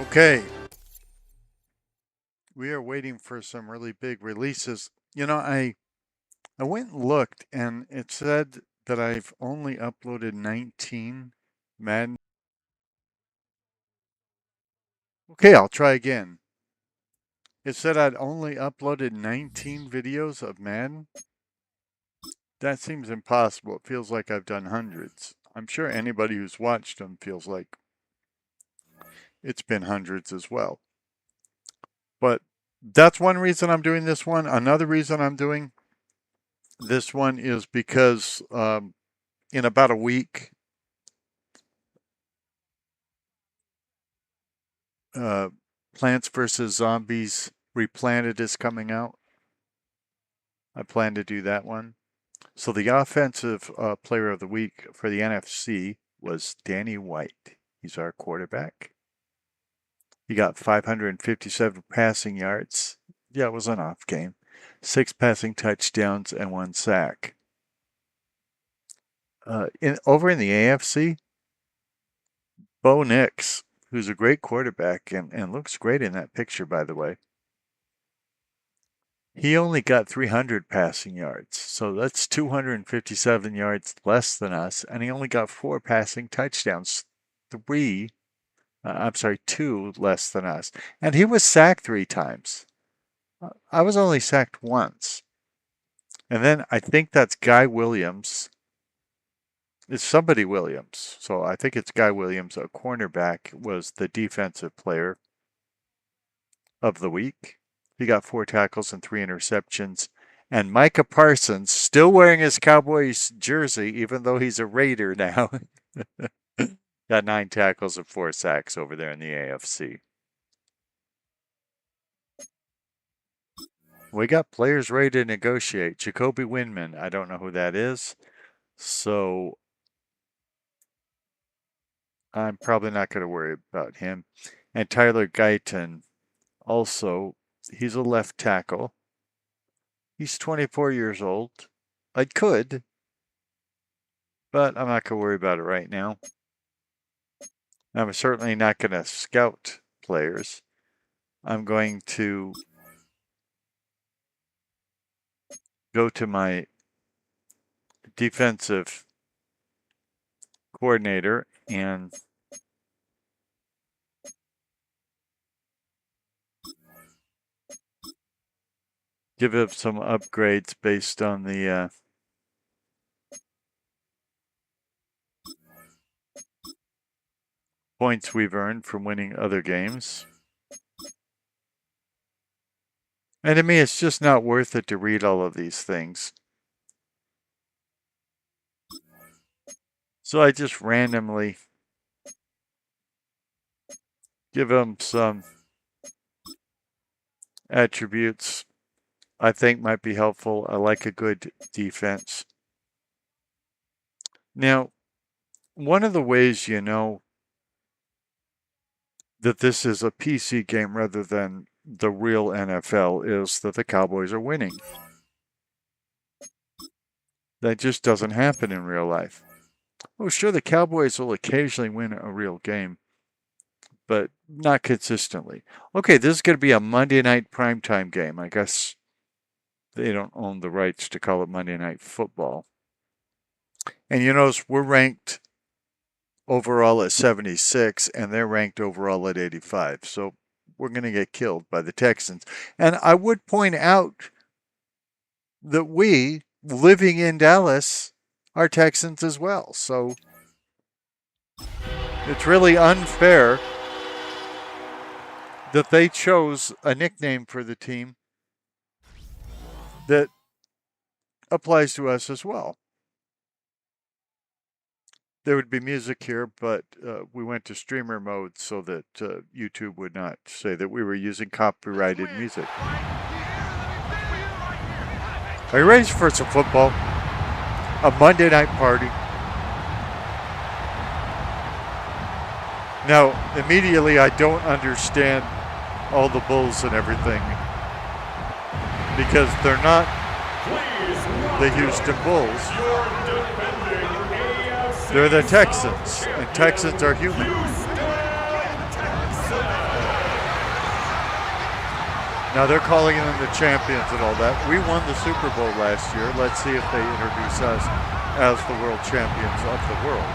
Okay, we are waiting for some really big releases. I went and looked, and it said that I've only uploaded 19 Madden. Okay, I'll try again. It said I'd only uploaded 19 videos of Madden. That seems impossible. It feels like I've done hundreds. I'm sure anybody who's watched them feels like it's been hundreds as well. But that's one reason I'm doing this one. Another reason I'm doing this one is because in about a week, Plants vs. Zombies Replanted is coming out. I plan to do that one. So the offensive player of the week for the NFC was Danny White. He's our quarterback. He got 557 passing yards. Yeah, it was an off game. 6 passing touchdowns and 1 sack. Over in the AFC, Bo Nix, who's a great quarterback and looks great in that picture, by the way. He only got 300 passing yards, so that's 257 yards less than us, and he only got 4 passing touchdowns, 2 less than us. And he was sacked 3 times. I was only sacked once. And then I think that's Guy Williams. It's somebody Williams. So I think it's Guy Williams, a cornerback, was the defensive player of the week. He got 4 tackles and 3 interceptions. And Micah Parsons, still wearing his Cowboys jersey, even though he's a Raider now, got 9 tackles and 4 sacks over there in the AFC. We got players ready to negotiate. Jacoby Windman, I don't know who that is. So I'm probably not going to worry about him. And Tyler Guyton, also, he's a left tackle. He's 24 years old. I could, but I'm not going to worry about it right now. I'm certainly not going to scout players. I'm going to go to my defensive coordinator and give him some upgrades based on the points we've earned from winning other games. And to me, it's just not worth it to read all of these things. So I just randomly give them some attributes I think might be helpful. I like a good defense. Now, one of the ways you know that this is a PC game rather than the real NFL is that the Cowboys are winning. That just doesn't happen in real life. Oh, sure, the Cowboys will occasionally win a real game, but not consistently. Okay, this is going to be a Monday night primetime game. I guess they don't own the rights to call it Monday Night Football. And you notice we're ranked overall at 76, and they're ranked overall at 85. So we're going to get killed by the Texans. And I would point out that we, living in Dallas, are Texans as well. So it's really unfair that they chose a nickname for the team that applies to us as well. There would be music here, but we went to streamer mode so that YouTube would not say that we were using copyrighted music. Are you ready for some football? A Monday night party. Now, immediately I don't understand all the bulls and everything because they're not the Houston Bulls. They're the Texans, and Texans are human. Now they're calling them the champions and all that. We won the Super Bowl last year. Let's see if they introduce us as the world champions of the world.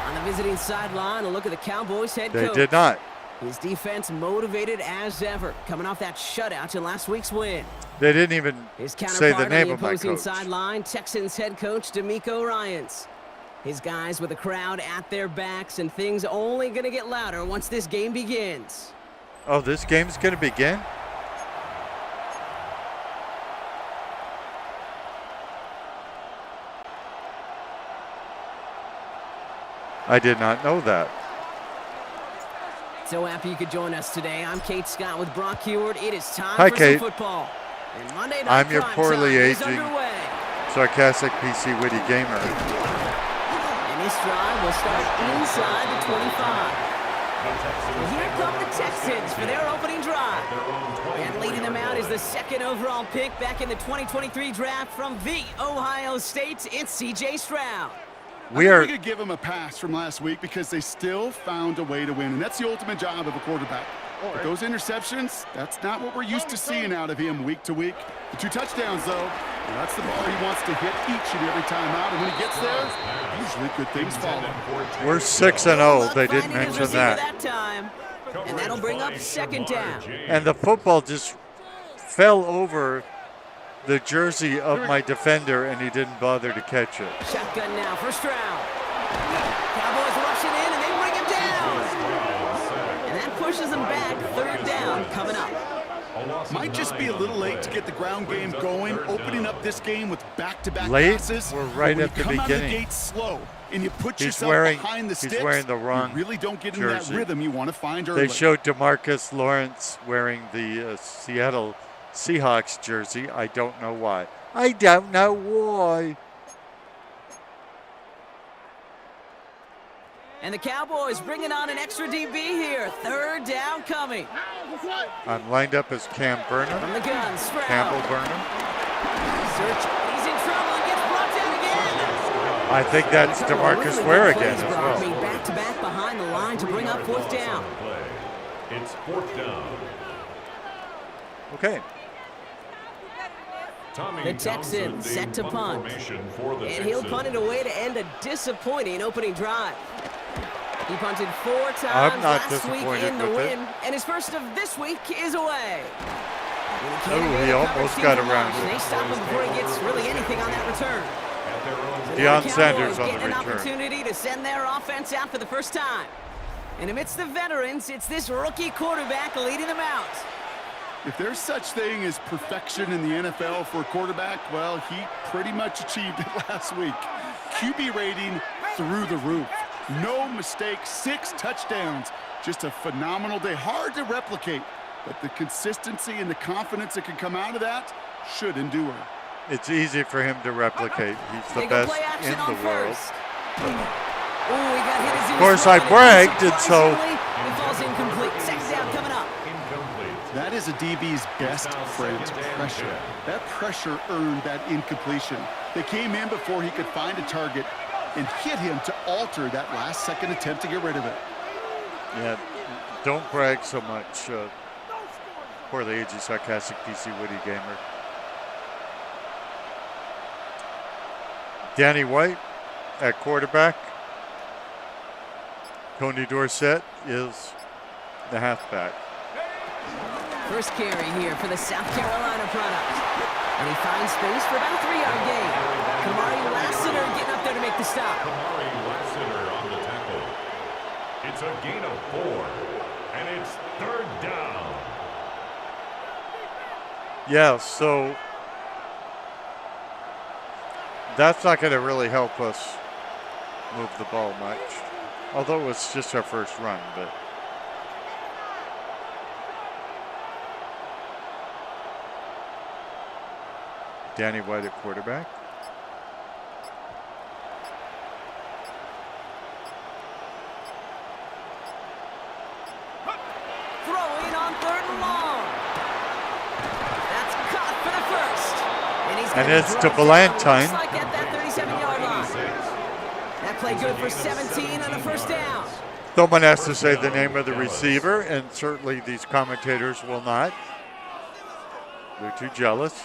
On the visiting sideline, a look at the Cowboys head coach. They did not. His defense motivated as ever, coming off that shutout in last week's win. They didn't even say the name on of my opposing coach. Sideline, Texans head coach DeMeco Ryans. His guys with the crowd at their backs, and things only going to get louder once this game begins. Oh, this game's going to begin? I did not know that. So happy you could join us today. I'm Kate Scott with Brock Heward. It is time Hi, for Kate. some football. And Monday Night I'm your Prime poorly Time is aging, underway. sarcastic PC witty gamer. And this drive will start inside the 25. And here come the Texans for their opening drive. And leading them out is the second overall pick back in the 2023 draft from the Ohio State. It's C.J. Stroud. We could give them a pass from last week because they still found a way to win, and that's the ultimate job of a quarterback. But those interceptions, that's not what we're used to seeing out of him week to week. The 2 touchdowns, though, that's the ball he wants to hit each and every time out, and when he gets there, usually good things follow. We're 6-0. They didn't mention that. Time, and that'll bring up second down. And the football just fell over the jersey of my defender, and he didn't bother to catch it. Shotgun now for Stroud. Cowboys rushing in, and they bring him down. And that pushes them back. Third down coming up. Might just be a little late to get the ground game going, opening up this game with back-to-back passes. We're right at the beginning. Out of the gate slow, and you put yourself behind the sticks, he's wearing the wrong you really don't get into jersey. that rhythm you want to find early. They showed DeMarcus Lawrence wearing the Seattle Seahawks jersey. I don't know why. I don't know why. And the Cowboys bringing on an extra DB here. Third down coming. I'm lined up as Cam Burnham. From the gun, Stroud. Campbell Burnham. Search. He's in trouble and gets brought down again. I think that's DeMarcus Ware again as well. Being back-to-back behind the line to bring up fourth down. It's fourth down. Okay. The Texans set to punt. And he'll punt it away to end a disappointing opening drive. He punted 4 times last week in the win, and his first of this week is away. Oh, he almost got around it. They stop him before he gets really anything on that return. Deion Sanders on the getting an return. Opportunity to send their offense out for the first time. And amidst the veterans, it's this rookie quarterback leading them out. If there's such thing as perfection in the NFL for a quarterback, well, he pretty much achieved it last week. QB rating through the roof. No mistakes, 6 touchdowns. Just a phenomenal day. Hard to replicate, but the consistency and the confidence that can come out of that should endure. It's easy for him to replicate. He's the best in the world. Of course, I bragged, and so it falls incomplete. Second down coming up. That is a DB's best friend, pressure. That pressure earned that incompletion. They came in before he could find a target and hit him to alter that last-second attempt to get rid of it. Yeah, don't brag so much. Poorly aged, sarcastic PC witty gamer. Danny White at quarterback. Tony Dorsett is the halfback. First carry here for the South Carolina product. And he finds space for about a 3-yard gain. Kamari Lassiter getting up there to make the stop. Kamari Lassiter on the tackle. It's a gain of 4, and it's third down. Yeah, so that's not going to really help us move the ball much. Although it was just our first run, but Danny White at quarterback. Throwing on 3rd and long. That's caught for the first. And it's to Valentine. Looks like at that 37-yard line. That play good for 17 on the first down. Someone has to say the name of the receiver, and certainly these commentators will not. They're too jealous.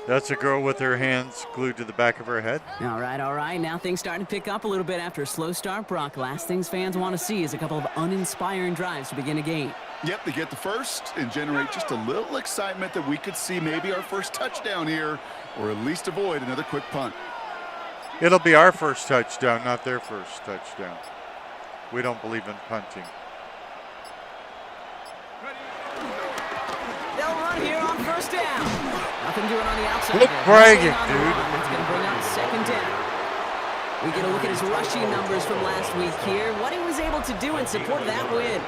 That's a girl with her hands glued to the back of her head. All right. Now things starting to pick up a little bit after a slow start, Brock. Last things fans want to see is a couple of uninspiring drives to begin a game. Yep, they get the first and generate just a little excitement that we could see maybe our first touchdown here, or at least avoid another quick punt. It'll be our first touchdown, not their first touchdown. We don't believe in punting. They'll run here on first down. Nothing doing on the outside. Quit bragging, dude. That's going to bring up second down. We get a look at his rushing numbers from last week here. What he was able to do in support of that win.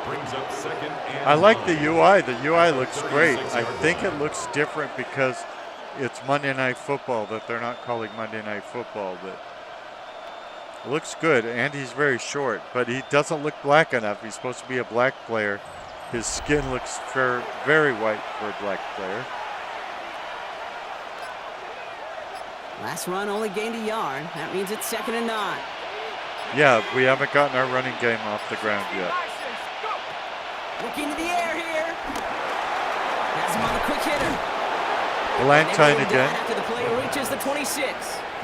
Brings up second and I like the UI. The UI looks great. I think it looks different because it's Monday Night Football that they're not calling Monday Night Football. But it looks good, and he's very short, but he doesn't look black enough. He's supposed to be a black player. His skin looks very white for a black player. Last run only gained a yard. That means it's 2nd and 9. Yeah, we haven't gotten our running game off the ground yet. Looking to the air here. Has him on the quick hitter. Valentine again. After the play reaches the 26.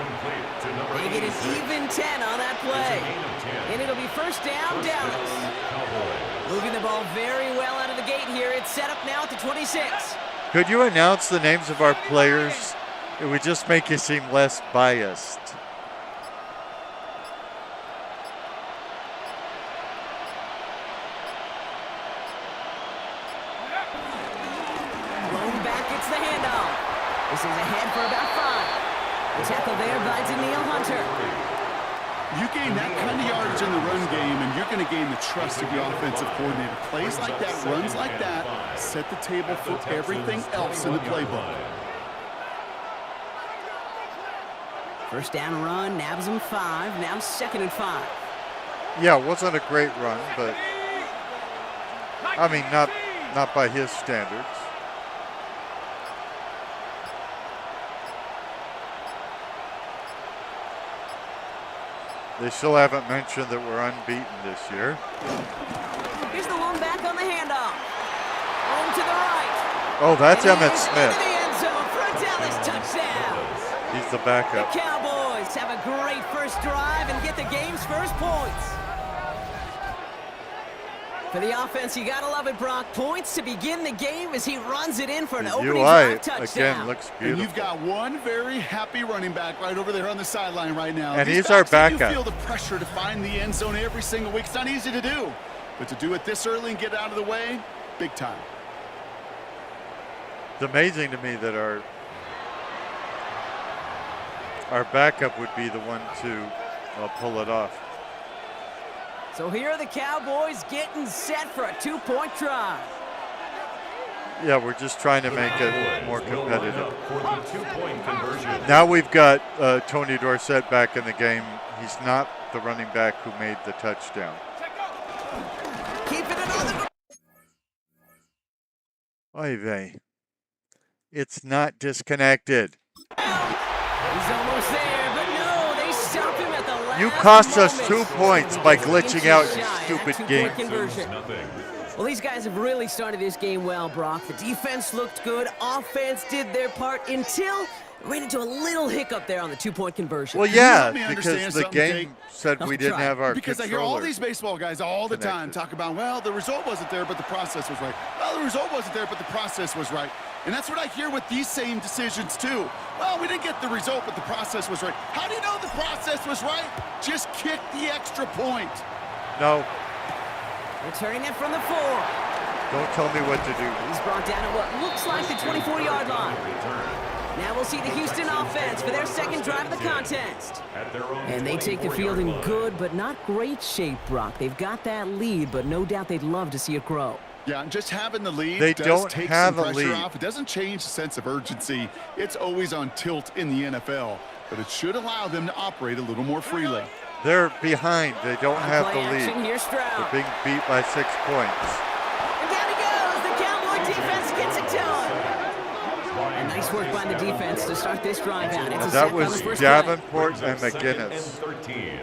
complete to number They get an 86. even 10 on that play. It's a gain of 10. And it'll be first down, Dallas. Cowboys. Moving the ball very well out of the gate here. It's set up now at the 26. Could you announce the names of our players? It would just make you seem less biased. Rolling back, it's the handoff. This is ahead for about 5. The tackle there by Daniil Hunter. You gain that kind of yardage in the run game, and you're going to gain the trust of the offensive coordinator. Plays like that, runs like that, set the table for everything else in the playbook. First down run, nabs him 5. Now 2nd and 5. Yeah, it wasn't a great run, but I mean, not by his standards. They still haven't mentioned that we're unbeaten this year. Here's the one back on the handoff. Home to the right. Oh, that's And he Emmett is Smith. into the end zone for a Dallas touchdown. He's the The backup. Cowboys have a great first drive and get the game's first points. For the offense, you gotta love it, Brock. Points to begin the game as he runs it in for an The opening UI, drive touchdown. again, looks And beautiful. you've got one very happy running back right over there on the sideline right now. And These he's our backs, they do backup. feel the pressure to find the end zone every single week. It's not easy to do, but to do it this early and get out of the way, big time. It's amazing to me that our backup would be the one to pull it off. So here are the Cowboys getting set for a 2-point try. Yeah, we're just trying to make it more Cowboys will line competitive. up for the two-point conversion. Now we've got Tony Dorsett back in the game. He's not the running back who made the touchdown. Keeping it on the Oy vey. It's not disconnected. He's almost there, but no, they stop him at the last You cost us moment. 2 points by glitching out, you Shy of that stupid two-point game. conversion. Nothing. Well, these guys have really started this game well, Brock. The defense looked good. Offense did their part until ran into a little hiccup there on the 2-point conversion. Well, Can yeah, you let me understand because the something, game Jake? said we I'll didn't try. have our Because I hear all controller. these baseball guys all the time connected. talk about, well, the result wasn't there, but the process was right. Well, the result wasn't there, but the process was right. And that's what I hear with these same decisions, too. Well, we didn't get the result, but the process was right. How do you know the process was right? Just kick the extra point. No, Returning it from the 4. don't tell me what to do. He's brought down at what looks like the 24-yard line. Now we'll see the Houston offense for their second drive of the contest. At their own And they take the field 24-yard in line. good but not great shape, Brock. They've got that lead, but no doubt they'd love to see it grow. Yeah, just having the lead They does don't take have some a pressure lead. off. It doesn't change the sense of urgency. It's always on tilt in the NFL, but it should allow them to operate a little more freely. They're behind. They don't have Play the action, lead. here's They're Stroud. being beat by 6 points. And down he goes. The Cowboy defense gets it done. A nice Nice work by the defense to start this drive out. It's a That sack on the was first play. Davenport and Second and McGinnis. 13.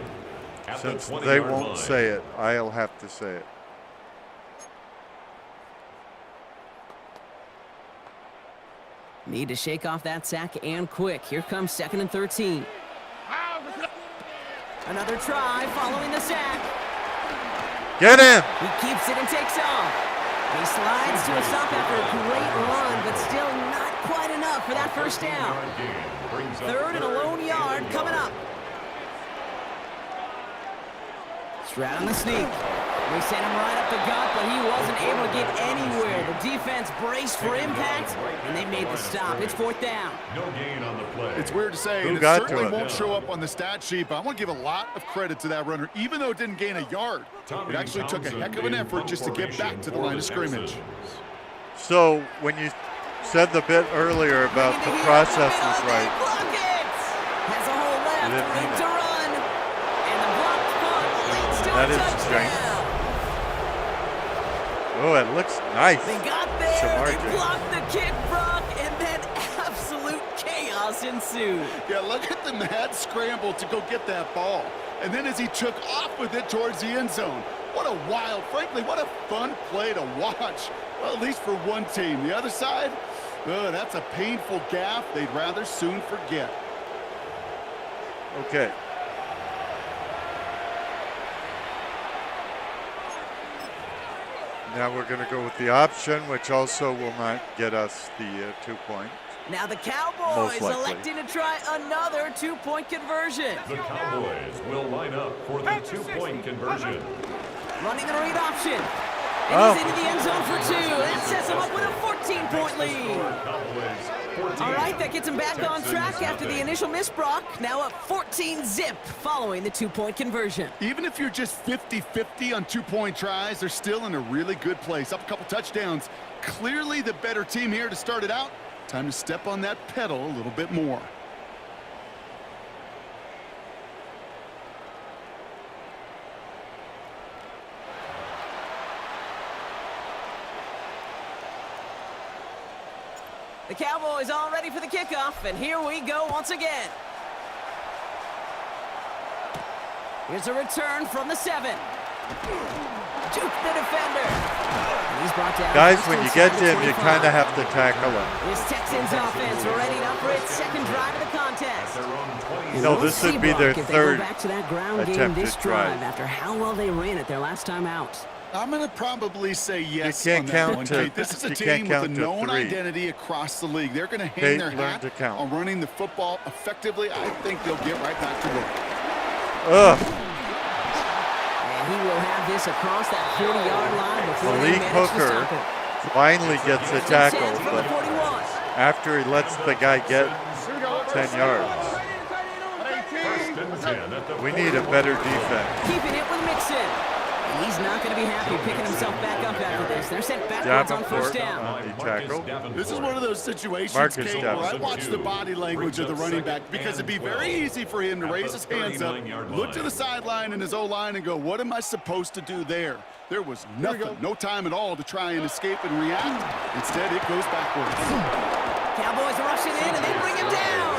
At the Since 20-yard they won't line. say it, I'll have to say it. Need to shake off that sack and quick. Here comes 2nd and 13. Another try following the sack. Get him! He keeps it and takes off. He slides to a stop after a great run, but still not quite enough for that first down. 3rd and a lone yard coming up. Stroud on the sneak. They sent him right up the gut, but he wasn't able to get anywhere. The defense braced for impact, and they made the stop. It's 4th down. No gain on the play. It's weird to say, Who and it got to certainly it? won't show up on the stat sheet, but I want to give a lot of credit to that runner, even though it didn't gain a yard. It actually took a heck of an effort just to get back to the line of scrimmage. So when you said the bit earlier about the process was right, Has a hole left, You didn't mean room to it. run. And the blocked punt leads to That a is touchdown. jank. Oh, it looks nice. They got there, Shamar they James. blocked the kick, Brock, and then absolute chaos ensued. Yeah, look at the mad scramble to go get that ball. And then as he took off with it towards the end zone. What a wild, frankly, what a fun play to watch. Well, at least for one team. The other side, that's a painful gaffe they'd rather soon forget. Okay. Now we're going to go with the option, which also will not get us the 2 point. Now the Cowboys Most likely. electing to try another two-point conversion. The Cowboys will line up for the 2-point conversion. Running the read option. And Oh. he's into the end zone for 2. That sets him up with a 14-point lead. All right, that gets him back on track after the initial miss, Brock. Now up 14-zip following the 2-point conversion. Even if you're just 50-50 on 2-point tries, they're still in a really good place. Up a couple touchdowns. Clearly the better team here to start it out. Time to step on that pedal a little bit more. The Cowboys all ready for the kickoff, and here we go once again. Here's a return from the 7. Juke the defender. And he's brought down. Guys, just when you inside get the to him, you 25. kind of have to tackle him. This Texans offense ready up for its second drive of the contest. And No, we'll this would see, be their Brock, if they third go back to that ground game attempted this drive drive. after how well they ran it their last time out. I'm going to probably say yes can't on that count one, to- Kate. This is a you team can't with a count to known 3. identity across the league. They're going to hang Kate, their learn hat to count. on running the football effectively. I think they'll get right back to work. Ugh. And he will have this across that 40-yard line before they Malik manage to Hooker stop it. finally gets a tackle, From the but 41. after he lets the guy get 10 yards. We need a better defense. Keeping it with Mixon. And he's not going to be happy picking himself back up after this. They're sent backwards on first Davenport down. on the tackle. This is one of those situations, Marcus Kate, where I Davenport. watch the body language of the running back because it'd be very easy for him to raise his hands up, look to the sideline and his O-line and go, what am I supposed to do there? There was nothing, no time at all to try and escape and react. Instead, it goes backwards. Cowboys rushing in, and they bring him down.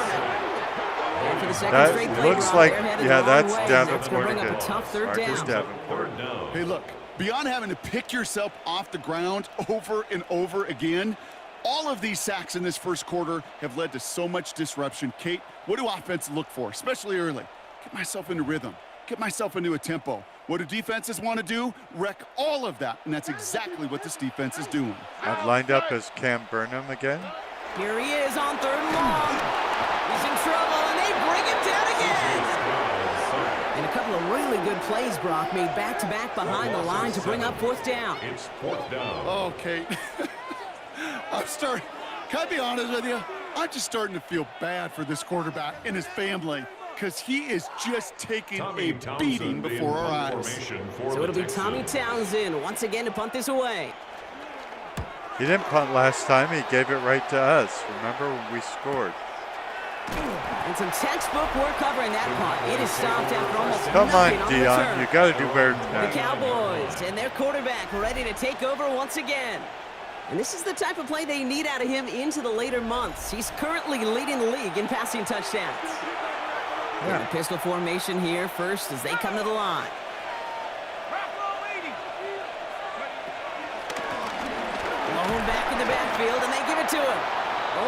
And for the second That straight play, looks Rob, like, they're headed yeah, the that's wrong way, and that's gonna Davenport bring up again. a tough third Marcus down. Davenport. Hey, look, beyond having to pick yourself off the ground over and over again, all of these sacks in this first quarter have led to so much disruption. Kate, what do offenses look for, especially early? Get myself into rhythm. Get myself into a tempo. What do defenses want to do? Wreck all of that, and that's exactly what this defense is doing. I've lined up as Cam Burnham again. Here he is on 3rd and long. He's in trouble, and they bring him down again. And a couple of really good plays, Brock, made back-to-back behind the line to bring up 4th down. It's 4th down. Oh, Kate. Can I be honest with you? I'm just starting to feel bad for this quarterback and his family because he is just taking a beating before our eyes. So it'll be Tommy Townsend once again to punt this away. He didn't punt last time. He gave it right to us. Remember when we scored? And some textbook work covering that punt. It is stopped after almost Come on, nothing the Dion. return. You got to do better than The that. Cowboys and their quarterback ready to take over once again. And this is the type of play they need out of him into the later months. He's currently leading the league in passing touchdowns. In a pistol formation here first as they come to the line. Blown back in the backfield, and they give it to him.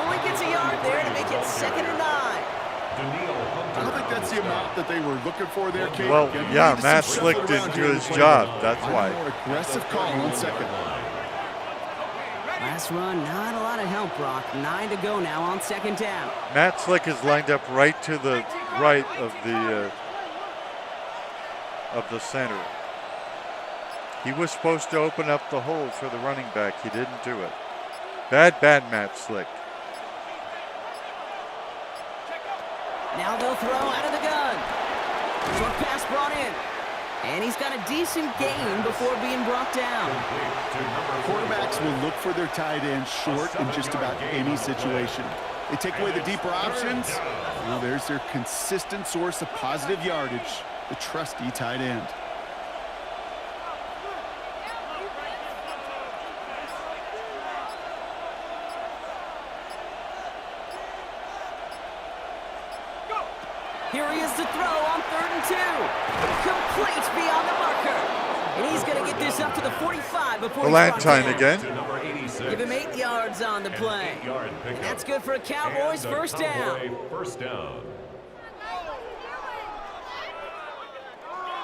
Only gets a yard there to make it 2nd and 9. I don't think that's the amount that they were looking for there, Kate. Well, Again, yeah, need to Matt see Slick shuffle didn't around do here in his the job. playbook. That's why. More aggressive call on 2nd. Last run, not a lot of help, Brock. 9 to go now on 2nd down. Matt Slick is lined up right to the right of the center. He was supposed to open up the hole for the running back. He didn't do it. Bad Matt Slick. Now they'll throw out of the gun. Short pass brought in. And he's got a decent gain before being brought down. Quarterbacks will look for their tight end short in just about any situation. They take away the deeper options. Well, there's their consistent source of positive yardage, the trusty tight end. Here he is to throw on 3rd and 2. Complete beyond the marker. And he's going to get this up to the 45 before Valentine again. Give him 8 yards on the play. And that's good for a Cowboys first down.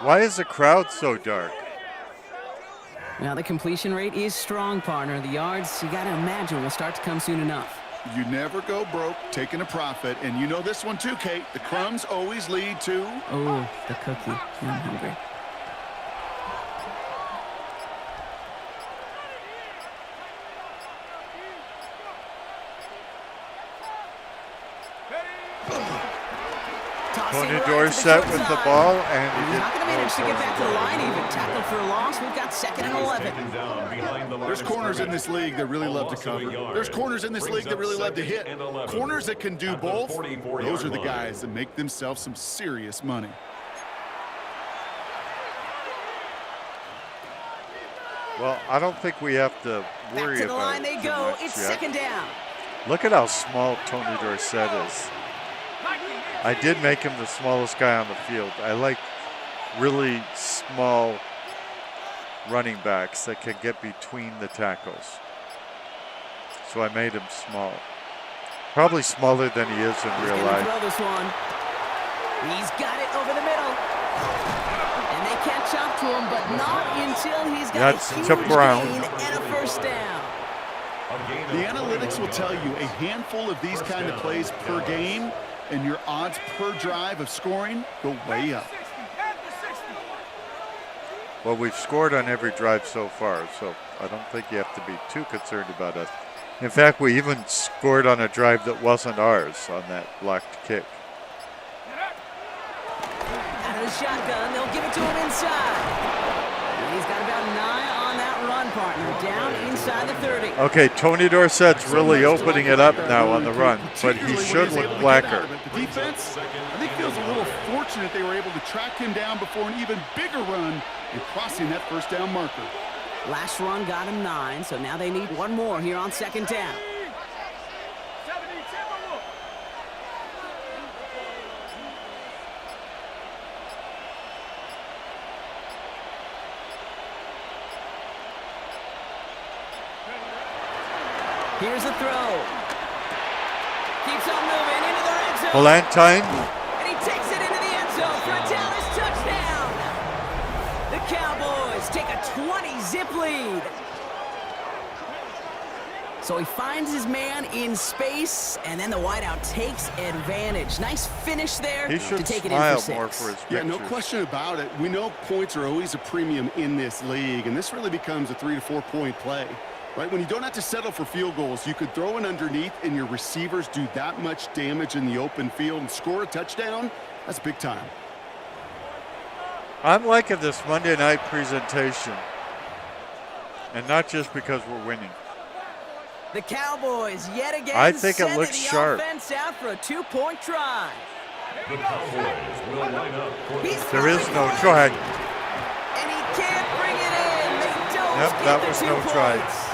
Why is the crowd so dark? Now the completion rate is strong, partner. The yards, you got to imagine, will start to come soon enough. You never go broke taking a profit, and you know this one too, Kate. The crumbs always lead to... Oh, the cookie. I'm hungry. Tony Dorsett with the ball, and he not going to manage to get back to the line even. Tackle for a loss. We've got 2nd and 11. There's corners in this league that really love to cover. There's corners in this league that really love to hit. Corners that can do both, those are the guys that make themselves some serious money. Well, I don't think we have to worry Back to the about line it they too go. much It's yet. 2nd down. Look at how small Tony Dorsett is. I did make him the smallest guy on the field. I like really small running backs that can get between the tackles. So I made him small. Probably smaller than he is in real life. Throw this one. He's got it over the middle. And they catch up to him, but not until he's got That's a huge to Brown. gain and a first down. The analytics will tell you a handful of these kind of plays per game, and your odds per drive of scoring go way up. Well, we've scored on every drive so far, so I don't think you have to be too concerned about us. In fact, we even scored on a drive that wasn't ours on that blocked kick. Out of the shotgun, they'll give it to him inside. And he's got about 9 on that run, partner. Down inside the 30. Okay, Tony Dorsett's really opening it up now on the run, but he should look blacker. The defense, I think, feels a little fortunate they were able to track him down before an even bigger run and crossing that first down marker. Last run got him 9, so now they need one more here on 2nd down. Here's the throw. Keeps on moving into the red zone. Valentine. And he takes it into the end zone for a Dallas touchdown. The Cowboys take a 20-zip lead. So he finds his man in space, and then the wideout takes advantage. Nice finish there He should to take it in smile for 6. more for his pictures. Yeah, no question about it. We know points are always a premium in this league, and this really becomes a 3 to 4 point play. Right, when you don't have to settle for field goals, you could throw it underneath and your receivers do that much damage in the open field and score a touchdown. That's big time. I'm liking this Monday night presentation, and not just because we're winning. The Cowboys yet again I think it sending looks the sharp. offense out for a 2-point try. The Cowboys will line up for He's There is throwing no for it, try. and he can't bring it in. They don't Yep, get that the was 2 no try. points.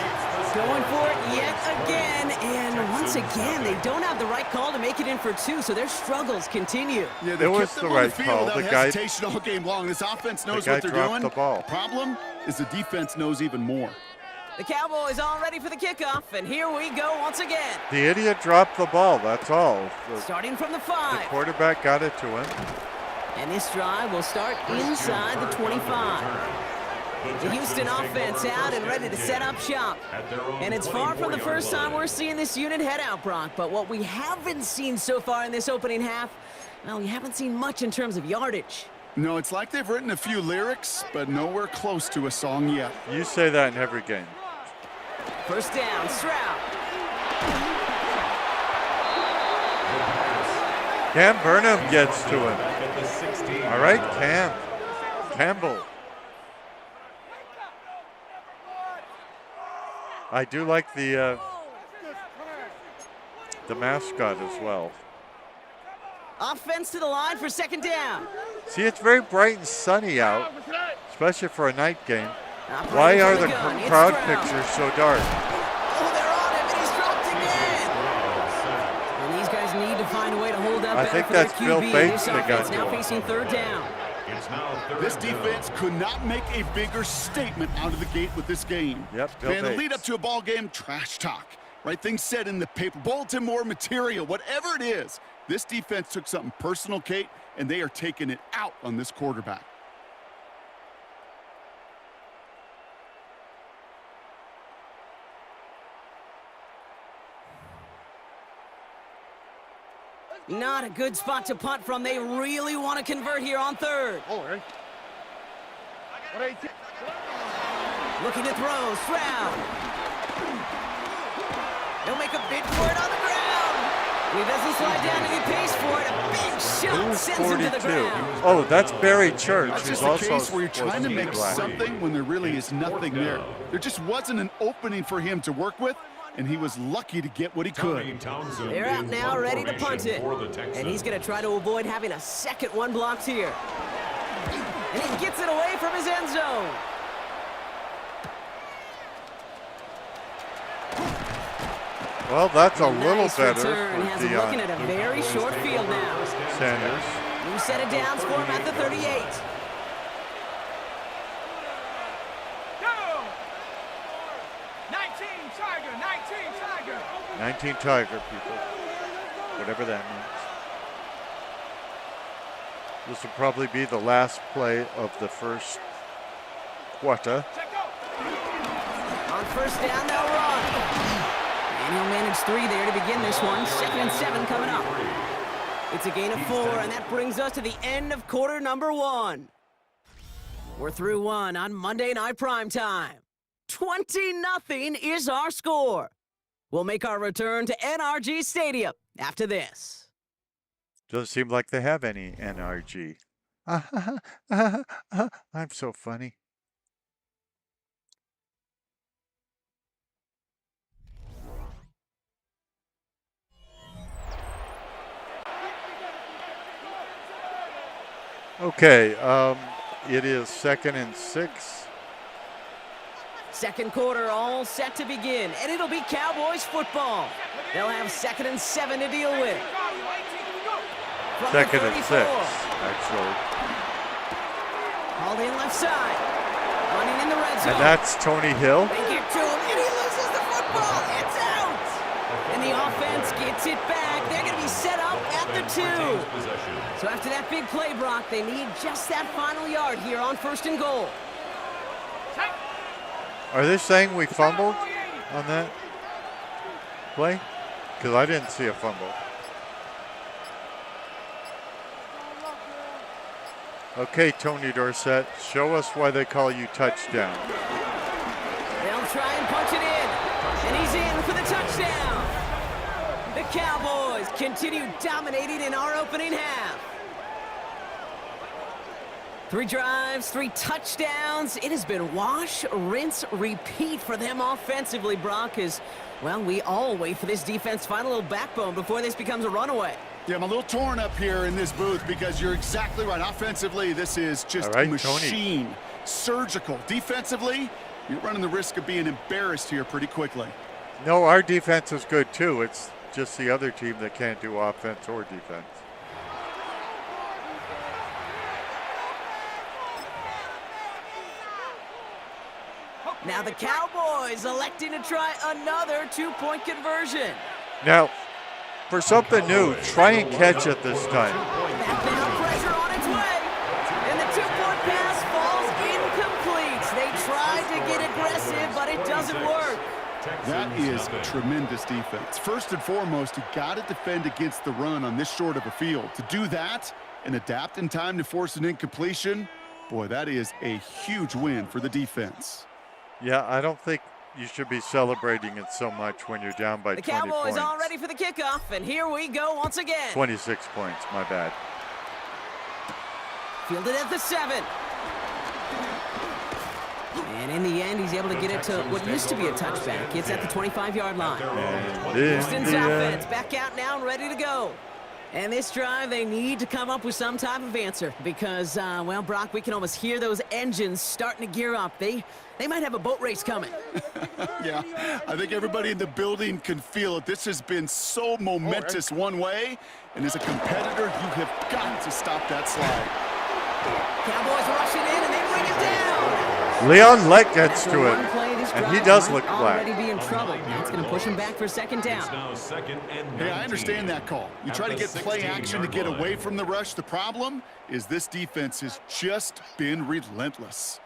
Going for it yet again, and once again, they don't have the right call to make it in for 2, so their struggles continue. Yeah, It was the right call. The guy hesitation all game long. This offense knows what they're doing. The ball. The problem is the defense knows even more. The Cowboys all ready for the kickoff, and here we go once again. The idiot dropped the ball, that's all. Starting from the The 5. quarterback got it to him. And this drive will start inside the 25. The Houston offense out and ready to set up shop. And it's far from the first time we're seeing this unit head out, Brock. But what we haven't seen so far in this opening half, well, we haven't seen much in terms of yardage. No, it's like they've written a few lyrics, but nowhere close to a song yet. You say that in every game. First down, Stroud. Cam Burnham gets to him. All right, Campbell. I do like the mascot as well. Offense to the line for second down. See, it's very bright and sunny out, especially for a night game. Operating Why from are the gun. It's crowd Stroud. pictures so dark? Oh, they're on him, and he's dropped again. And these guys need to find a way to hold up I better think for their that's Bill QB. Bates This that got offense now to him. facing third down. This defense could not make a bigger statement out of the gate with this game. Yep, Bill Man, the Bates. lead up to a ball game, trash talk. Right, things said in the paper, bulletin board material, whatever it is. This defense took something personal, Kate, and they are taking it out on this quarterback. Not a good spot to punt from. They really want to convert here on third. Looking to throw, Stroud. He'll make a bid for it on the ground. He doesn't slide down to get pace for it. A big shot Who's sends him to the 42? ground. Oh, that's Barry Church, That's who's just a also case where you're trying to supposed be make black. something when there really is nothing there. There just wasn't an opening for him to work with, and he was lucky to get what he could. They're out now, ready to punt it. And he's going to try to avoid having a second one blocked here. And he gets it away from his end zone. Well, that's a little Nice better return. for Has him looking at Deion a very short field now. Sanders. New set of downs for him at the 38. 19 Tiger, people. Whatever that means. This will probably be the last play of the first quarter. On first down, they'll run. And he'll manage 3 there to begin this one. 2nd and 7 coming up. It's a gain of 4, and that brings us to the end of quarter number 1. We're through 1 on Monday Night Primetime. 20-0 is our score. We'll make our return to NRG Stadium after this. Doesn't seem like they have any NRG. I'm so funny. Okay, it is 2nd and 6. Second quarter all set to begin, and it'll be Cowboys football. They'll have 2nd and 7 to deal with. From the 2nd and 6, 34. actually. Hauled in left side. Running in the red zone. And that's Tony Hill. They get to him, and he loses the football. It's out. And the offense gets it back. They're going to be set up at the 2. So after that big play, Brock, they need just that final yard here on 1st and goal. Are they saying we fumbled on that play? Because I didn't see a fumble. Okay, Tony Dorsett, show us why they call you touchdown. They'll try and punch it in. And he's in for the touchdown. The Cowboys continue dominating in our opening half. 3 drives, 3 touchdowns. It has been wash, rinse, repeat for them offensively, Brock, as, well, we all wait for this defense to find a little backbone before this becomes a runaway. Yeah, I'm a little torn up here in this booth because you're exactly right. Offensively, this is just All right, a machine. Surgical. Defensively, You're running the risk of being embarrassed here pretty quickly. No, our defense is good too. It's just the other team that can't do offense or defense. Now the Cowboys electing to try another two-point conversion. Now, for something new, try and catch it this time. Back now, pressure on its way. And the two-point pass falls incomplete. They tried to get aggressive, but it doesn't work. That is tremendous defense. First and foremost, you got to defend against the run on this short of a field. To do that and adapt in time to force an incompletion, boy, that is a huge win for the defense. Yeah, I don't think you should be celebrating it so much when you're down by 20 points. The Cowboys all ready for the kickoff, and here we go once again. 26 points, my bad. Fielded at the 7. And in the end, he's able to get it to what used to be a touchback. It's at the 25-yard line. Houston's offense back out now and ready to go. And this drive, they need to come up with some type of answer because, well, Brock, we can almost hear those engines starting to gear up. They might have a boat race coming. Yeah, I think everybody in the building can feel it. This has been so momentous one way, and as a competitor, you have got to stop that slide. Cowboys rushing in, and they bring it down. Leon Lett gets to it, and he does look already flat. be in trouble. That's going to push him back for second down. Hey, I understand that call. You try to get play action to get away from the rush. The problem is this defense has just been relentless.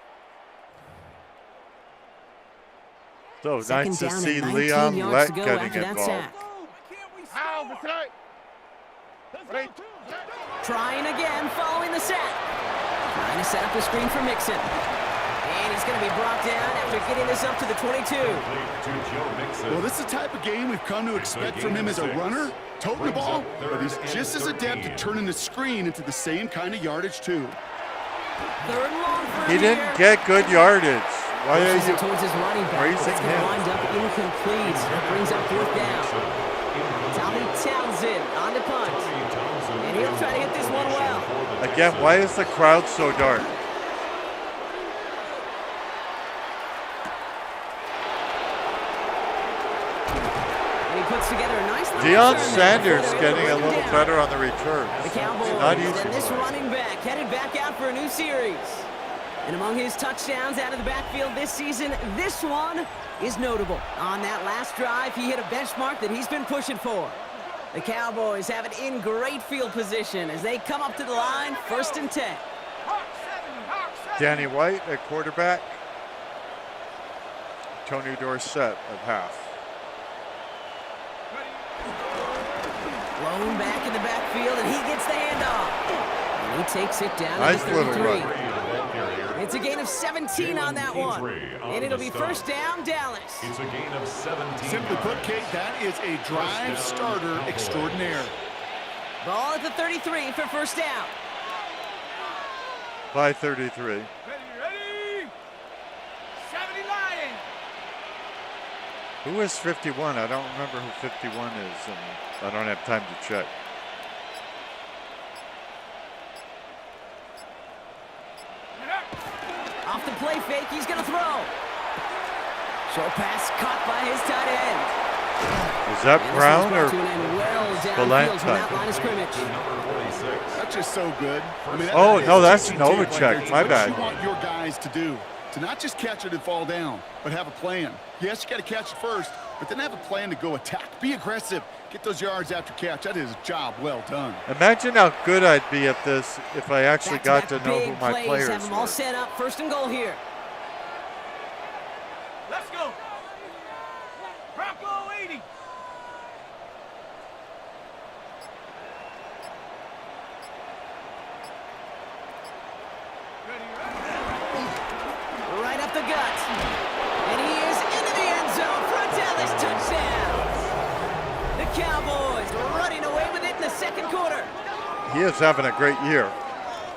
So Second nice to down see and 19 Leon yards Lett to go getting after that involved. sack. Trying again following the sack. Trying to set up the screen for Mixon. And he's going to be brought down after getting this up to the 22. Well, this is the type of game we've come to expect from him as a runner, toting the ball, but he's just as adept at turning the screen into the same kind of yardage, too. Third and long for He him didn't here. get good yardage. Why are Pushes you it towards his running back. praising It's going to him? wind up incomplete. That brings up fourth down. Tommy Townsend on the punt. And he'll try to hit this one well. Again, why is the crowd so dark? And he puts together a nice little Deion return there Sanders before they're able getting to a bring him little down. better on the returns. The Cowboys Not easy. and this running back headed back out for a new series. And among his touchdowns out of the backfield this season, this one is notable. On that last drive, he hit a benchmark that he's been pushing for. The Cowboys have it in great field position as they come up to the line, 1st and 10. Danny White at quarterback. Tony Dorsett at half. Blown back in the backfield, and he gets the handoff. And he takes it down Nice to the little 33. run. It's a gain of 17 on that one. And it'll be first down, Dallas. It's a gain of 17. Simply put, Kate, that is a drive starter extraordinaire. Ball at the 33 for first down. By 33. Ready? 70 Lion. Who is 51? I don't remember who 51 is, and I don't have time to check. Off the play fake, he's going to throw. Short pass caught by his tight end. Is that And this Brown one's or brought to an end well downfield from that Valenta? line of scrimmage. That's just so good. I mean, Oh, that no, is that's teaching tape right Novacek. there. My What bad. you want your guys to do, to not just catch it and fall down, but have a plan. Yes, you got to catch it first, but then have a plan to go attack. Be aggressive. Get those yards after catch. That is a job well done. Imagine how good I'd be at this if I actually got to Back-to-back know who big my plays players have them all were. set up. 1st and goal here. Let's go. Bronco 80. Right up the gut. And he is into the end zone for a Dallas touchdown. The Cowboys running away with it in the second quarter. He is having a great year.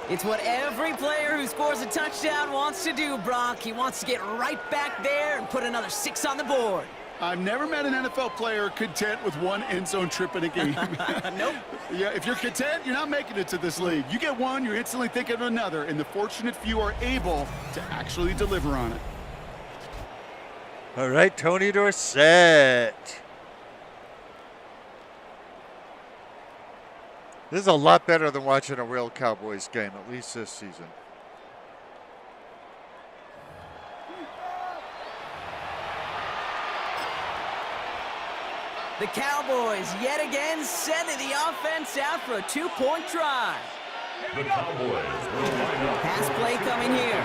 It's what every player who scores a touchdown wants to do, Brock. He wants to get right back there and put another 6 on the board. I've never met an NFL player content with one end zone trip in a game. Nope. Yeah, if you're content, you're not making it to this league. You get one, you're instantly thinking of another, and the fortunate few are able to actually deliver on it. All right, Tony Dorsett. This is a lot better than watching a real Cowboys game, at least this season. The Cowboys yet again sending the offense out for a two-point try. The Cowboys will line up. Pass play coming here.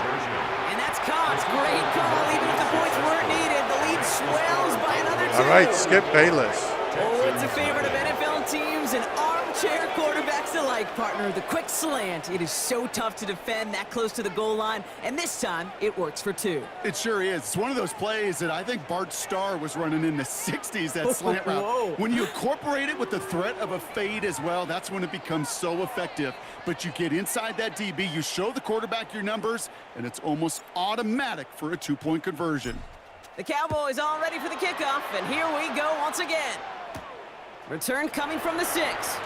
And that's caught. Great call. Even if the points weren't needed, the lead swells by another two. All right, Skip Bayless. Oh, it's a favorite of NFL teams and armchair quarterbacks alike, partner. The quick slant. It is so tough to defend that close to the goal line, and this time it works for two. It sure is. It's one of those plays that I think Bart Starr was running in the 60s, that slant route. Whoa. When you incorporate it with the threat of a fade as well, that's when it becomes so effective. But you get inside that DB, you show the quarterback your numbers, and it's almost automatic for a two-point conversion. The Cowboys all ready for the kickoff, and here we go once again. Return coming from the 6.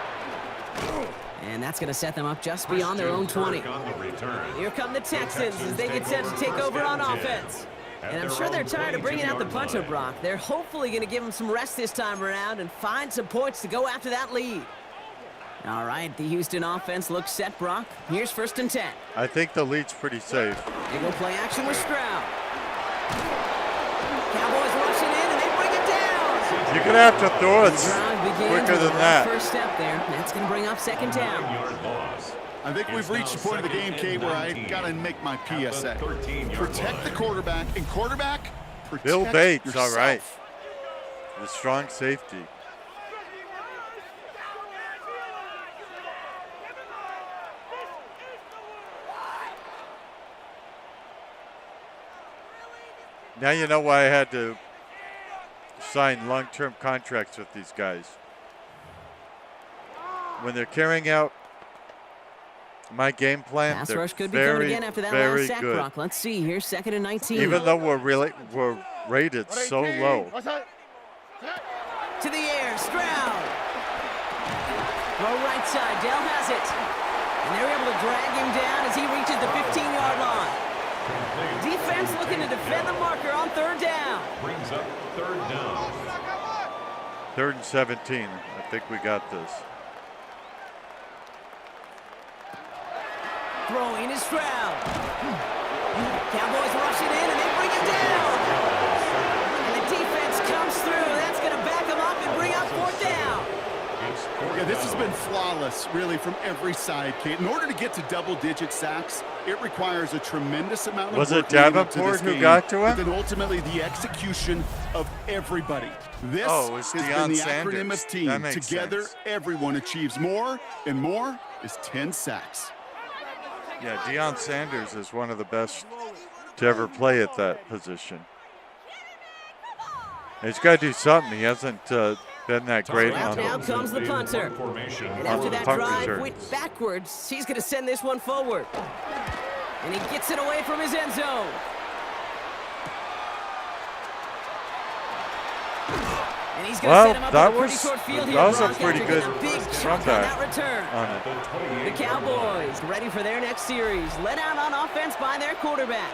And that's going to set them up just beyond their own 20. Here come the Texans as they get set to take over on offense. And I'm sure they're tired of bringing out the punter, Brock. They're hopefully going to give them some rest this time around and find some points to go after that lead. All right, the Houston offense looks set, Brock. Here's 1st and 10. I think the lead's pretty safe. They go play action with Stroud. Cowboys rushing in, and they bring it down. You're going to have to throw it Drive begins quicker with than the that. first step there. That's going to bring up 2nd down. I think we've reached the point of the game, Kate, where I got to make my PSA. Protect the quarterback, and quarterback, protect Bill Bates, yourself. all right. The strong safety. Now you know why I had to sign long-term contracts with these guys. When they're carrying out my game plan, Pass they're rush could be coming very, again after that very last sack, good. Brock. Let's see. Here's 2nd and 19. Even though we're rated so low. To the air, Stroud. Throw right side, Dell has it. And they're able to drag him down as he reaches the 15-yard line. Defense looking to defend the marker on 3rd down. Brings up 3rd down. 3rd and 17. I think we got this. Throwing is Stroud. Cowboys rushing in, and they bring him down. And the defense comes through. That's going to back him up and bring up 4th down. Yeah, this has been flawless, really, from every side, Kate. In order to get to double-digit sacks, it requires a tremendous amount of Was work it leading up to Davenport this who game, got to him? but then ultimately the execution of everybody. This Oh, it's has Deion been the Sanders. acronym of That team. makes Together, sense. everyone achieves more, and more is 10 sacks. Yeah, Deion Sanders is one of the best to ever play at that position. He's got to do something. He hasn't been that great Out on now the comes the punter. And after that punt drive returns. went backwards, he's going to send this one forward. And he gets it away from his end zone. And he's going to set him up with a pretty short field here. that was a Brock, pretty after good getting a big chunk on comeback that return. on it. The Cowboys ready for their next series. Led out on offense by their quarterback.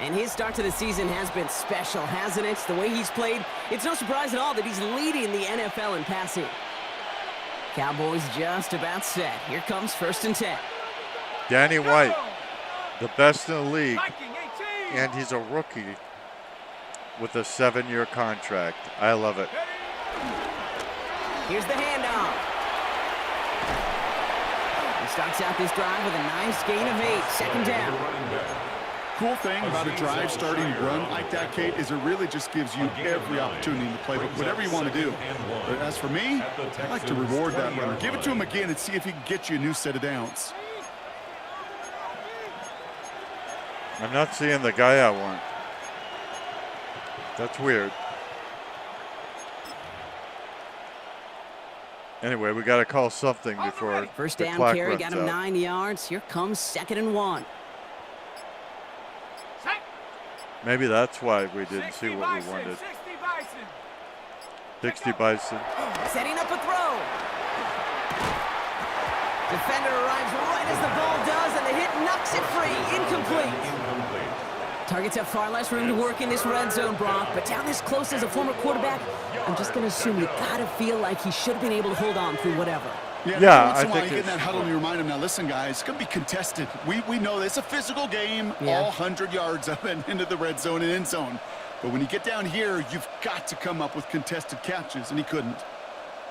And his start to the season has been special, hasn't it? The way he's played, it's no surprise at all that he's leading the NFL in passing. Cowboys just about set. Here comes 1st and 10. Danny White, the best in the league, Viking 18. and he's a rookie with a 7-year contract. I love it. Here's the handoff. He starts out this drive with a nice gain of 8. 2nd down. Cool thing about a drive starting run like that, Kate, is it really just gives you every opportunity to play whatever you want to do. But as for me, I like to reward that runner. Give it to him again and see if he can get you a new set of downs. I'm not seeing the guy I want. That's weird. Anyway, we got to call something before First the down clock carry, runs got him out. 9 yards. Here comes 2nd and 1. Maybe that's why we didn't see what we wanted. 60 Bison. 60 Bison. Setting up a throw. Defender arrives right as the ball does, and the hit knocks it free. Incomplete. Targets have far less room to work in this red zone, Brock, but down this close as a former quarterback, I'm just going to assume you got to feel like he should have been able to hold on through whatever. Yeah, I think you get in that huddle and you remind him, now listen, guys, it's going to be contested. We know this. It's a physical game, all 100 yards up and into the red zone and end zone. But when you get down here, you've got to come up with contested catches, and he couldn't.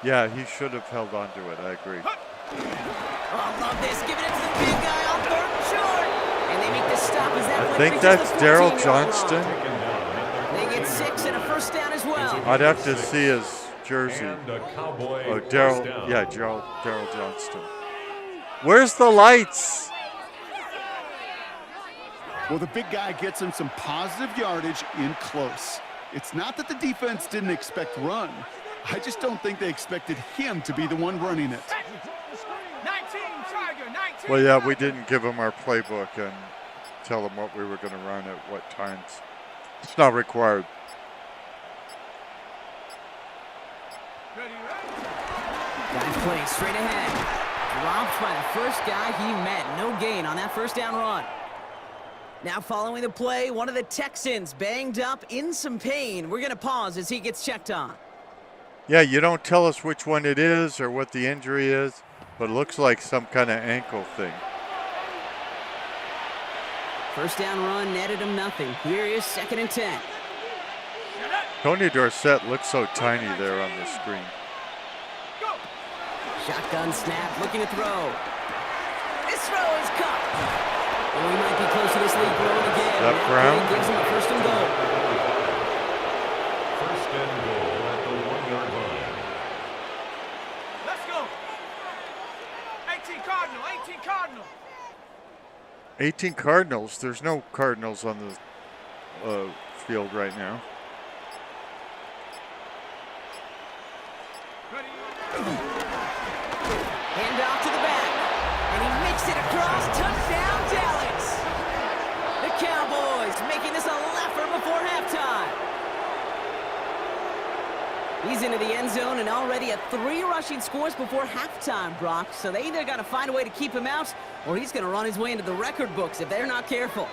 Yeah, he should have held on to it. I agree. Oh, I love this. Giving it to the big guy on third and short. And they make the stop as that I think that's Daryl Johnston. They get 6 and a first down as well. I'd have to see his jersey. Oh, Daryl Johnston. Where's the lights? Well, the big guy gets him some positive yardage in close. It's not that the defense didn't expect run. I just don't think they expected him to be the one running it. 19, Tiger, 19. Well, yeah, we didn't give him our playbook and tell him what we were going to run at what times. It's not required. Guy plays straight ahead. Dropped by the first guy he met. No gain on that first down run. Now following the play, one of the Texans banged up in some pain. We're going to pause as he gets checked on. Yeah, you don't tell us which one it is or what the injury is, but it looks like some kind of ankle thing. First down run netted him nothing. Here is 2nd and 10. Tony Dorsett looks so tiny there on the screen. Shotgun snap, looking to throw. This throw is caught. And we might be close to this lead growing again. That Brown? Gives him a 1st and goal. 1st and goal at the 1-yard line. Let's go. 18 Cardinal, 18 Cardinal. 18 Cardinals. There's no Cardinals on the field right now. Hand off to the back. And he makes it across. Touchdown, Dallas. The Cowboys making this a laugher before halftime. He's into the end zone and already at 3 rushing scores before halftime, Brock. So they either got to find a way to keep him out or he's going to run his way into the record books if they're not careful.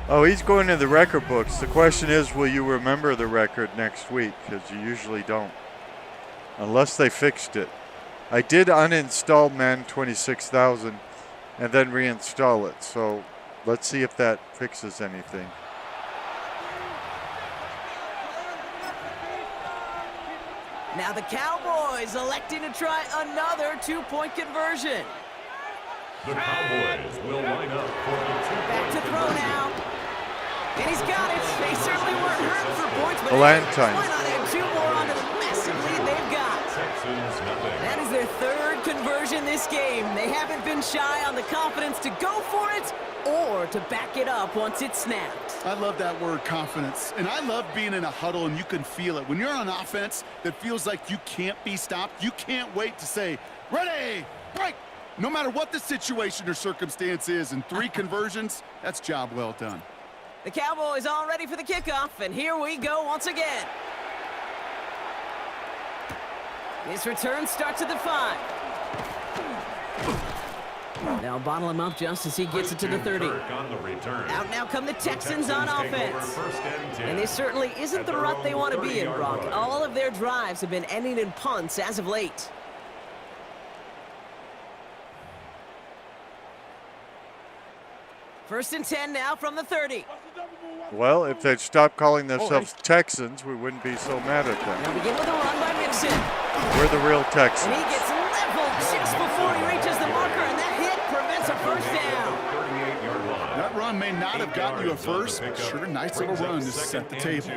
Oh, he's going to the record books. The question is, will you remember the record next week? Because you usually don't. Unless they fixed it. I did uninstall Man 26,000 and then reinstall it. So let's see if that fixes anything. Now the Cowboys electing to try another 2-point conversion. The Cowboys will line up for the 2-point Back to throw now. And he's got it. They certainly weren't hurt for points, but Valentine. why not add 2 more onto the massive lead they've got? Texans nothing. That is their 3rd conversion this game. They haven't been shy on the confidence to go for it or to back it up once it's snapped. I love that word, confidence. And I love being in a huddle and you can feel it. When you're on offense that feels like you can't be stopped, you can't wait to say, ready, break. No matter what the situation or circumstance is, and 3 conversions, that's job well done. The Cowboys all ready for the kickoff, and here we go once again. This return starts at the 5. They'll bottle him up just as he gets it to the 30. Out now come the Texans on offense. And this certainly isn't the rut they want to be in, Brock. All of their drives have been ending in punts as of late. First and 10 now from the 30. Well, if they'd stop calling themselves Texans, we wouldn't be so mad at them. They'll begin with a run by Mixon. We're the real Texans. And he gets leveled just before he reaches the marker, and that hit prevents a first down. That run may not have gotten you a first, but sure, nice little run to set the table.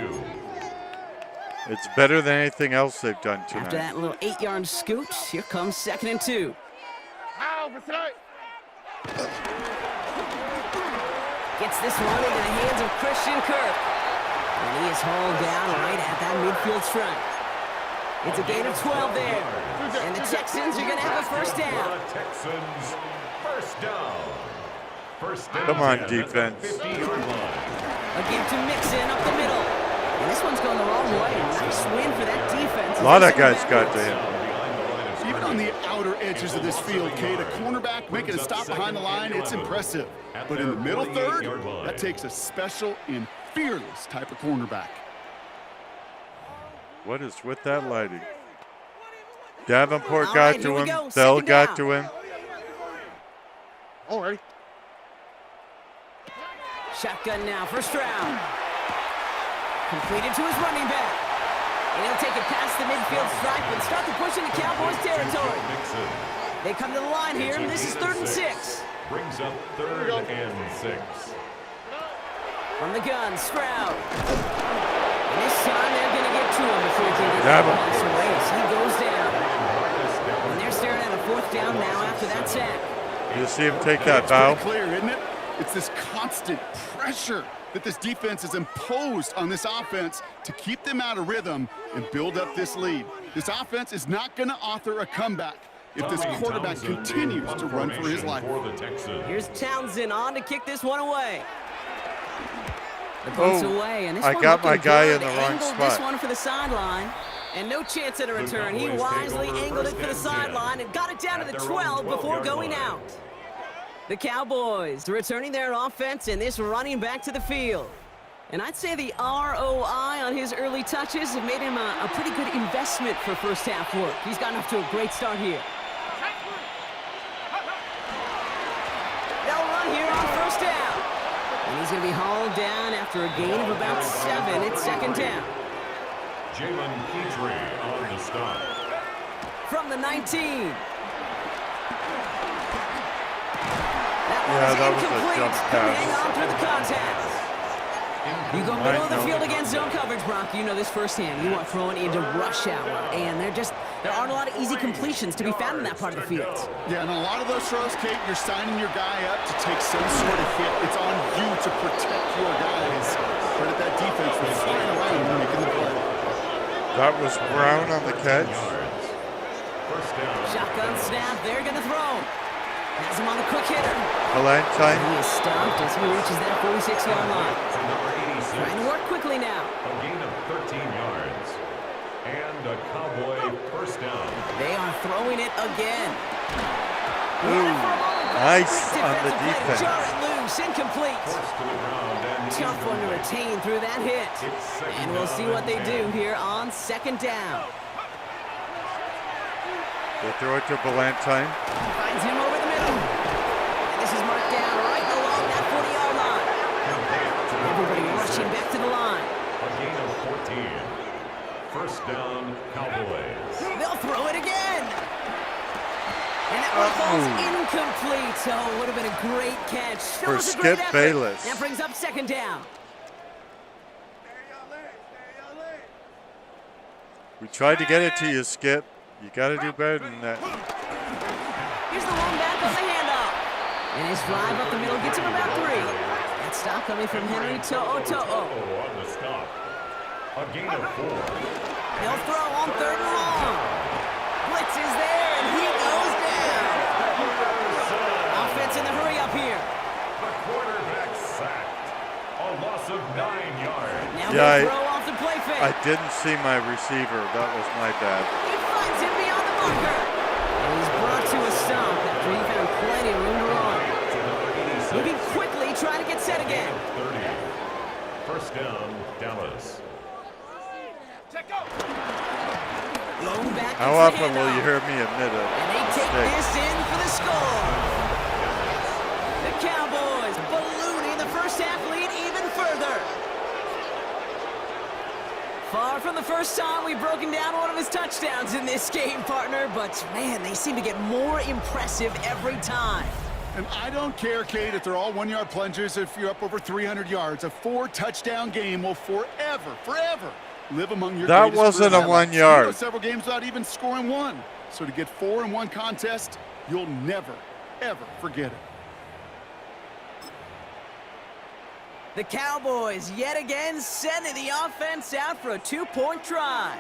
It's better than anything else they've done tonight. After that little 8-yard scoot, here comes 2nd and 2. Gets this one into the hands of Christian Kirk. And he is hauled down right at that midfield stripe. It's a gain of 12 there. And the Texans are going to have a first down. Texans first down. Come on, defense. Again to Mixon up the middle. And this one's going the wrong way. Nice win for that defense. A lot of guys got to him. Even on the outer edges of this field, Kate. A cornerback making a stop behind the line, it's impressive. But in the middle third, that takes a special and fearless type of cornerback. What is with that lighting? Davenport All got right, to here we him. go. Bell Second got down. to him. All right. Shotgun now, first round. Completed to his running back. And he'll take it past the midfield stripe and start to push into Cowboys territory. They come to the line here, and this is 3rd and 6. Brings up 3rd and 6. From the gun, Stroud. And this time they're going to get to him before he can get the pass away. So he goes down. And they're staring at a 4th down now after that sack. You see him take that bow? It's pretty clear, isn't it? It's this constant pressure that this defense has imposed on this offense to keep them out of rhythm and build up this lead. This offense is not going to author a comeback if this quarterback continues to run for his life. Here's Townsend on to kick this one away. The punt's away, and this I one got my looking guy good. in the wrong Angled this spot. one for the sideline, and no chance at a return. He wisely angled it for the sideline and got it down to the 12 before going out. The Cowboys returning their offense and this running back to the field. And I'd say the ROI on his early touches have made him a pretty good investment for first half work. He's gotten off to a great start here. They'll run here on first down. And he's going to be hauled down after a gain of about 7. It's 2nd down. Jalen Petrie on the stop. From the 19. Yeah, that was a incomplete. jump Couldn't pass. hang on through the contact. You go middle of the field against zone coverage, Brock. You know this firsthand. You are throwing into rush hour, and there aren't a lot of easy completions to be found in that part of the field. Yeah, and a lot of those throws, Kate, you're signing your guy up to take some sort of hit. It's on you to protect your guys. Credit that defense for flying around and making the play. That was Brown on the catch. Shotgun snap. They're going to throw. Has him on the quick hitter. Valentine. He is stopped as he reaches that 46-yard line. Trying to work quickly now. A gain of 13 yards. And a Cowboy first down. They are throwing it again. Ooh, nice on the defense. Jar it loose, incomplete. Forced to the ground and Tough one to retain through that hit. And we'll see what they do here on 2nd down. They throw it to Valentine. Finds him over the middle. And this is marked down right along that 40-yard line. Everybody rushing back to the line. A gain of 14. First down, Cowboys. They'll throw it again. And that one falls incomplete. So it would have been a great catch. Still For was a great Skip effort. Bayless. That brings up 2nd down. We tried to get it to you, Skip. You got to do better than that. Here's the one back on the handoff. And his drive up the middle gets him about 3. That stop coming from Henry To'o. On the stop. A gain of 4. He'll throw on 3rd and long. Blitz is there, and he goes down. Offense in the hurry up here. The quarterback sacked. A loss of 9 yards. Now Yeah, they'll throw off the play fake. I didn't see my receiver. That was my bad. He finds him beyond the bunker. And he's brought to a stop after he found plenty of room to run. Moving quickly, trying to get set again. 30. First down, Dallas. Blown back How into the often will you handoff. hear me admit a And they take mistake? this in for the score. The Cowboys ballooning the first half lead even further. Far from the first time we've broken down one of his touchdowns in this game, partner, but man, they seem to get more impressive every time. And I don't care, Kate, if they're all 1-yard plungers, if you're up over 300 yards. A 4-touchdown game will forever live among your That greatest wasn't career a highlights. 1 yard. You go several games without even scoring one. So to get 4 in one contest, you'll never, ever forget it. The Cowboys yet again sending the offense out for a 2-point try.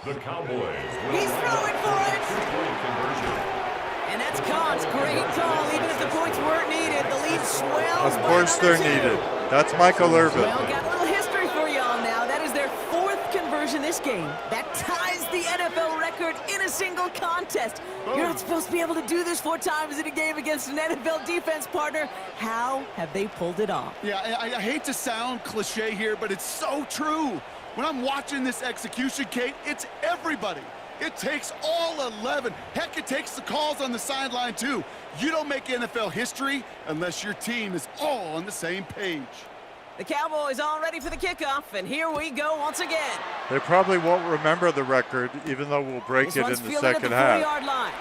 The Cowboys. He's throwing for it. 2-point conversion. And that's caught. Great call. Even if the points weren't needed, the lead swells. Of by course another they're 2. needed. That's Michael Irvin. Well, got a little history for y'all now. That is their 4th conversion this game. That ties the NFL record in a single contest. You're not supposed to be able to do this 4 times in a game against an NFL defense partner. How have they pulled it off? Yeah, I hate to sound cliche here, but it's so true. When I'm watching this execution, Kate, it's everybody. It takes all 11. Heck, it takes the calls on the sideline, too. You don't make NFL history unless your team is all on the same page. The Cowboys all ready for the kickoff, and here we go once again. They probably won't remember the record, even though we'll break This it one's in the fielded at second the half. 40-yard line.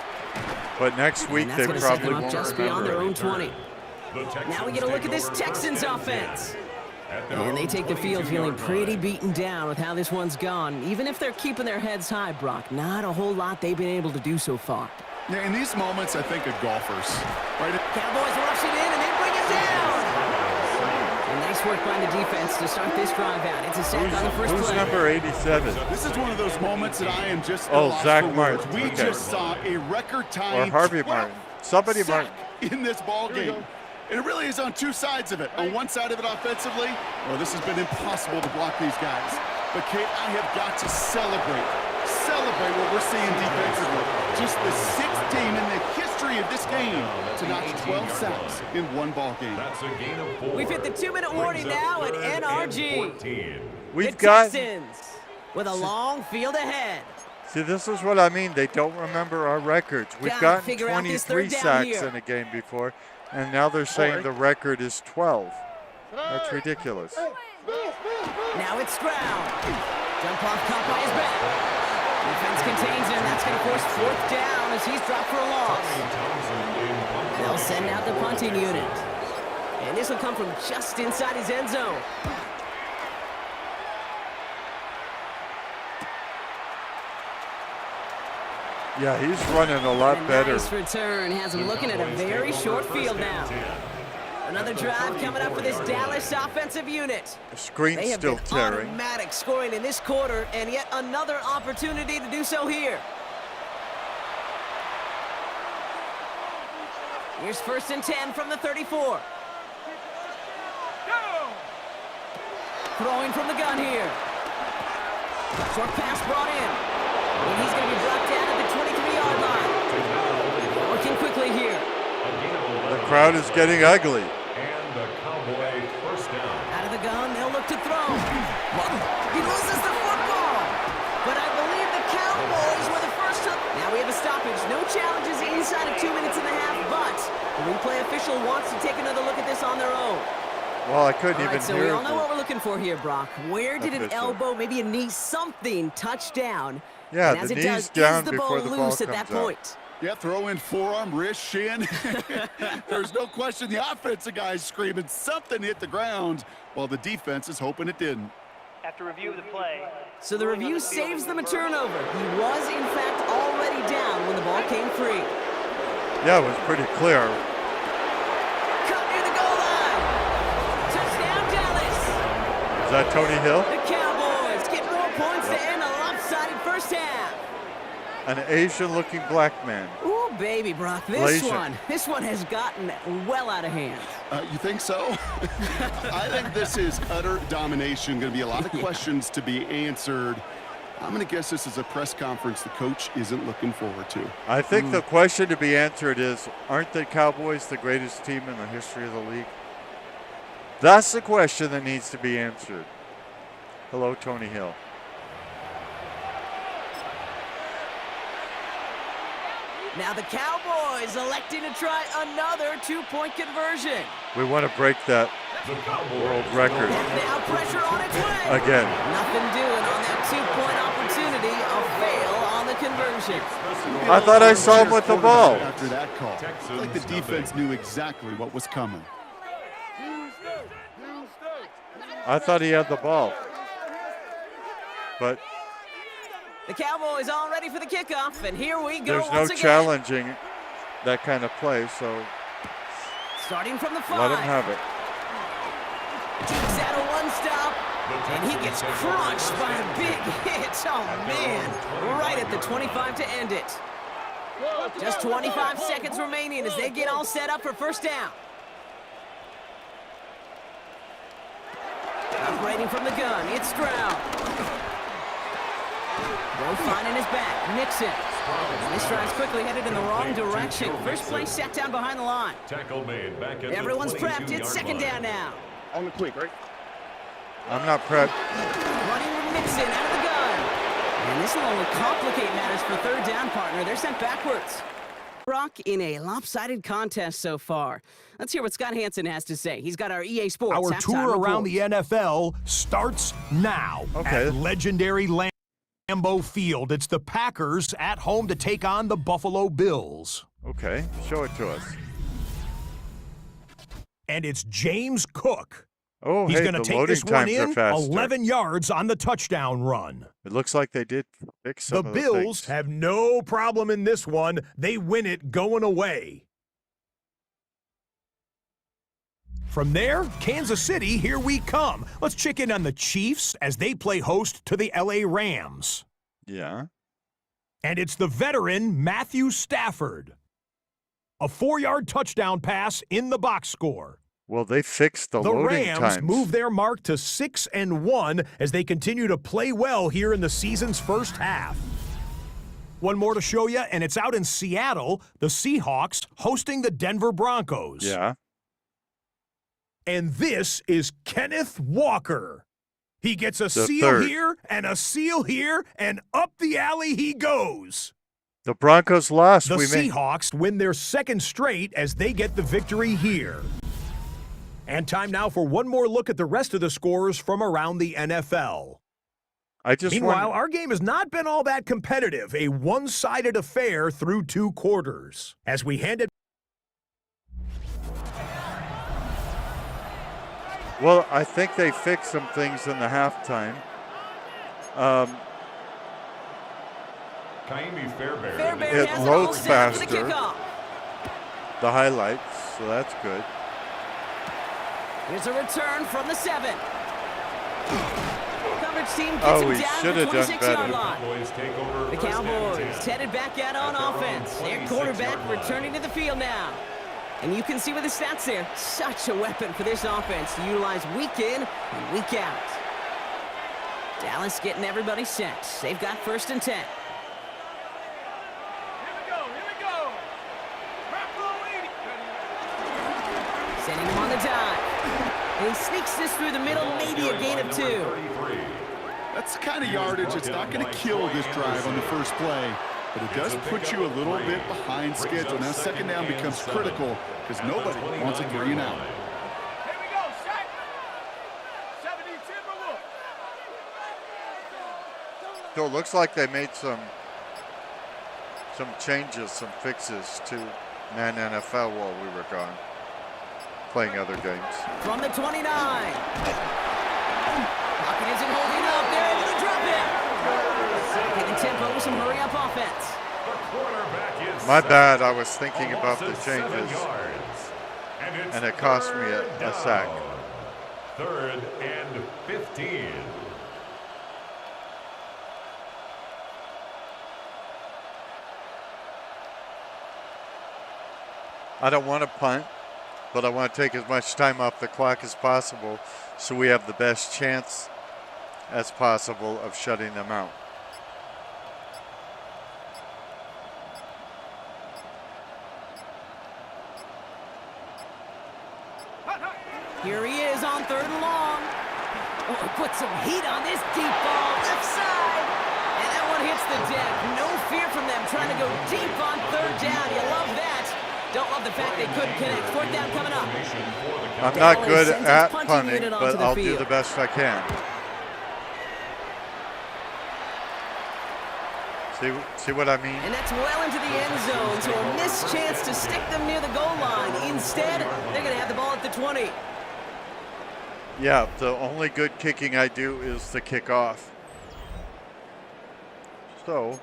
But next week, And they that's gonna set probably them up won't just beyond their remember. own 20. Now we get a look at this Texans offense. And they take the field feeling pretty beaten down with how this one's gone. Even if they're keeping their heads high, Brock, not a whole lot they've been able to do so far. Yeah, in these moments, I think of golfers, right? Cowboys rush it in, and they bring it down. And nice work by the defense to start this drive out. It's a sack on the first Who's play. number 87? This is one of those moments that I am just Oh, lost Zach for words. Martin. We Okay. just saw a record time Or Harvey Martin. Somebody Martin. in this ball game. And it really is on two sides of it. On one side of it offensively, well, this has been impossible to block these guys. But, Kate, I have got to celebrate what we're seeing defensively. Just the 6th team in the history of this game to notch 12 sacks in one ball game. That's a gain of 4. We've hit the 2-minute warning now at NRG. We've The got. Texans with a long field ahead. See, this is what I mean. They don't remember our records. We've Gotta gotten figure out this 23 third down sacks here. in a game before, and now they're saying the record is 12. That's ridiculous. Now it's Stroud. Jump off caught by his back. Defense contains him. That's going to force 4th down as he's dropped for a loss. They'll send out the punting unit. And this will come from just inside his end zone. Yeah, he's running a lot A better. nice return. Has him looking at a very short field now. Another drive coming up for this Dallas offensive unit. The screen's They have still been tearing. automatic scoring in this quarter, and yet another opportunity to do so here. Here's 1st and 10 from the 34. Throwing from the gun here. Short pass brought in. And he's going to be brought down at the 23-yard line. Working quickly here. The crowd is getting ugly. And the Cowboy first down. Out of the gun, they'll look to throw. He loses the football. But I believe the Cowboys were the first to... Now we have a stoppage. No challenges inside of 2 minutes and a half, but the replay official wants to take another look at this on their own. Well, I couldn't All even right, so hear we all know the- what we're looking for here, Brock. Where did an Official. elbow, maybe a knee, something touch down? Yeah, and as the it knee's does, down is the before ball the ball loose at that comes out. point? Yeah, throw in forearm, wrist, shin. There's no question the offensive guy's screaming something hit the ground while the defense is hoping it didn't. After review of the play. So the review saves them a turnover. He was, in fact, already down when the ball came free. Yeah, it was pretty clear. Cut near the goal line. Touchdown, Dallas. Is that Tony Hill? The Cowboys get more points to end a lopsided first half. An Asian-looking black man. Ooh, baby, Brock, this one has gotten well out of hand. You think so? I think this is utter domination. Going to be a lot of questions to be answered. I'm going to guess this is a press conference the coach isn't looking forward to. I think the question to be answered is, aren't the Cowboys the greatest team in the history of the league? That's the question that needs to be answered. Hello, Tony Hill. Now the Cowboys electing to try another two-point conversion. We want to break that The Cowboys world record And now pressure on its way. again. Nothing doing on that two-point opportunity. A fail on the conversion. I thought I saw him with the ball. After that call, I feel like the defense knew exactly what was coming. I thought he had the ball. But The Cowboys all ready for the kickoff, and here we go there's no once again. challenging that kind of play, so Starting from the 5. let him have it. Takes out a one-stop, and he gets crunched by a big hit. Oh, man. Right at the 25 to end it. Just 25 seconds remaining as they get all set up for first down. Operating from the gun, it's Stroud. Low finding his back. Nixon. And this drive's quickly headed in the wrong direction. First play set down behind the line. Tackle made back at Everyone's the prepped. 22-yard It's second line. down now. On the quick, right? I'm not prepped. Running with Nixon out of the gun. And this will only complicate matters for third down, partner. They're sent backwards. Brock in a lopsided contest so far. Let's hear what Scott Hansen has to say. He's got our EA Sports Our halftime tour around the report. NFL starts now Okay. at legendary Lambeau Field. It's the Packers at home to take on the Buffalo Bills. Okay, show it to us. And it's James Cook. Oh, He's hey, going to the take loading this one times are in, faster. 11 yards on the touchdown run. It looks like they did fix some The of Bills things. have no problem in this one. They win it going away. From there, Kansas City, here we come. Let's check in on the Chiefs as they play host to the LA Rams. Yeah. And it's the veteran Matthew Stafford. A 4-yard touchdown pass in the box score. Well, they fixed the The loading Rams times. move their mark to 6-1 as they continue to play well here in the season's first half. One more to show you, and it's out in Seattle, the Seahawks hosting the Denver Broncos. Yeah. And this is Kenneth Walker. He gets a seal third. here and a seal here, and up the alley he goes. The Broncos lost. The We may- Seahawks win their second straight as they get the victory here. And time now for one more look at the rest of the scores from around the NFL. I just Meanwhile, want. our game has not been all that competitive, a one-sided affair through 2 quarters. As we hand it Well, I think they fixed some things in the halftime. Kaimi Fairbairn. Fairbairn It has loads all set for the faster. kickoff. The highlights, so that's good. Here's a return from the 7. Coverage team gets Oh, him we down should to have the done 26-yard better. line. Cowboys take over The first and Cowboys 10. headed back out on At their own offense. Their 26-yard quarterback line. returning to the field now. And you can see with the stats there, such a weapon for this offense to utilize week in and week out. Dallas getting everybody set. They've got first and 10. Here we go, here we go. Crap roll 80. Sending him on the dive. And he sneaks this through the middle, maybe a gain of 2. 33. That's the kind of yardage that's not going to kill this drive on the first play, but it does put you a little bit behind schedule. Now second down becomes critical because nobody wants a 3 and out. Here we go, set. 70 Timberwolves. So it looks like they made some changes, some fixes to Man NFL while we were gone, playing other games. From the 29. Pocket isn't holding up. They're able to drop it. Getting tempo with some hurry-up offense. The quarterback is My sacked. bad, I was thinking about the Almost to 7 changes, yards. And and it cost me a third sack. down. 3rd and 15. I don't want to punt, but I want to take as much time off the clock as possible so we have the best chance as possible of shutting them out. Here he is on 3rd and long. Oh, put some heat on this deep ball. Left side. And that one hits the deck. No fear from them trying to go deep on 3rd down. You love that. Don't love the fact they couldn't connect. 4th down coming up. I'm not Dallas good sends its at punting punting, unit onto but the I'll do field. the best I can. See what I mean? And that's well into the end zone, so a missed chance to stick them near the goal line. Instead, they're going to have the ball at the 20. Yeah, the only good kicking I do is the kickoff. So,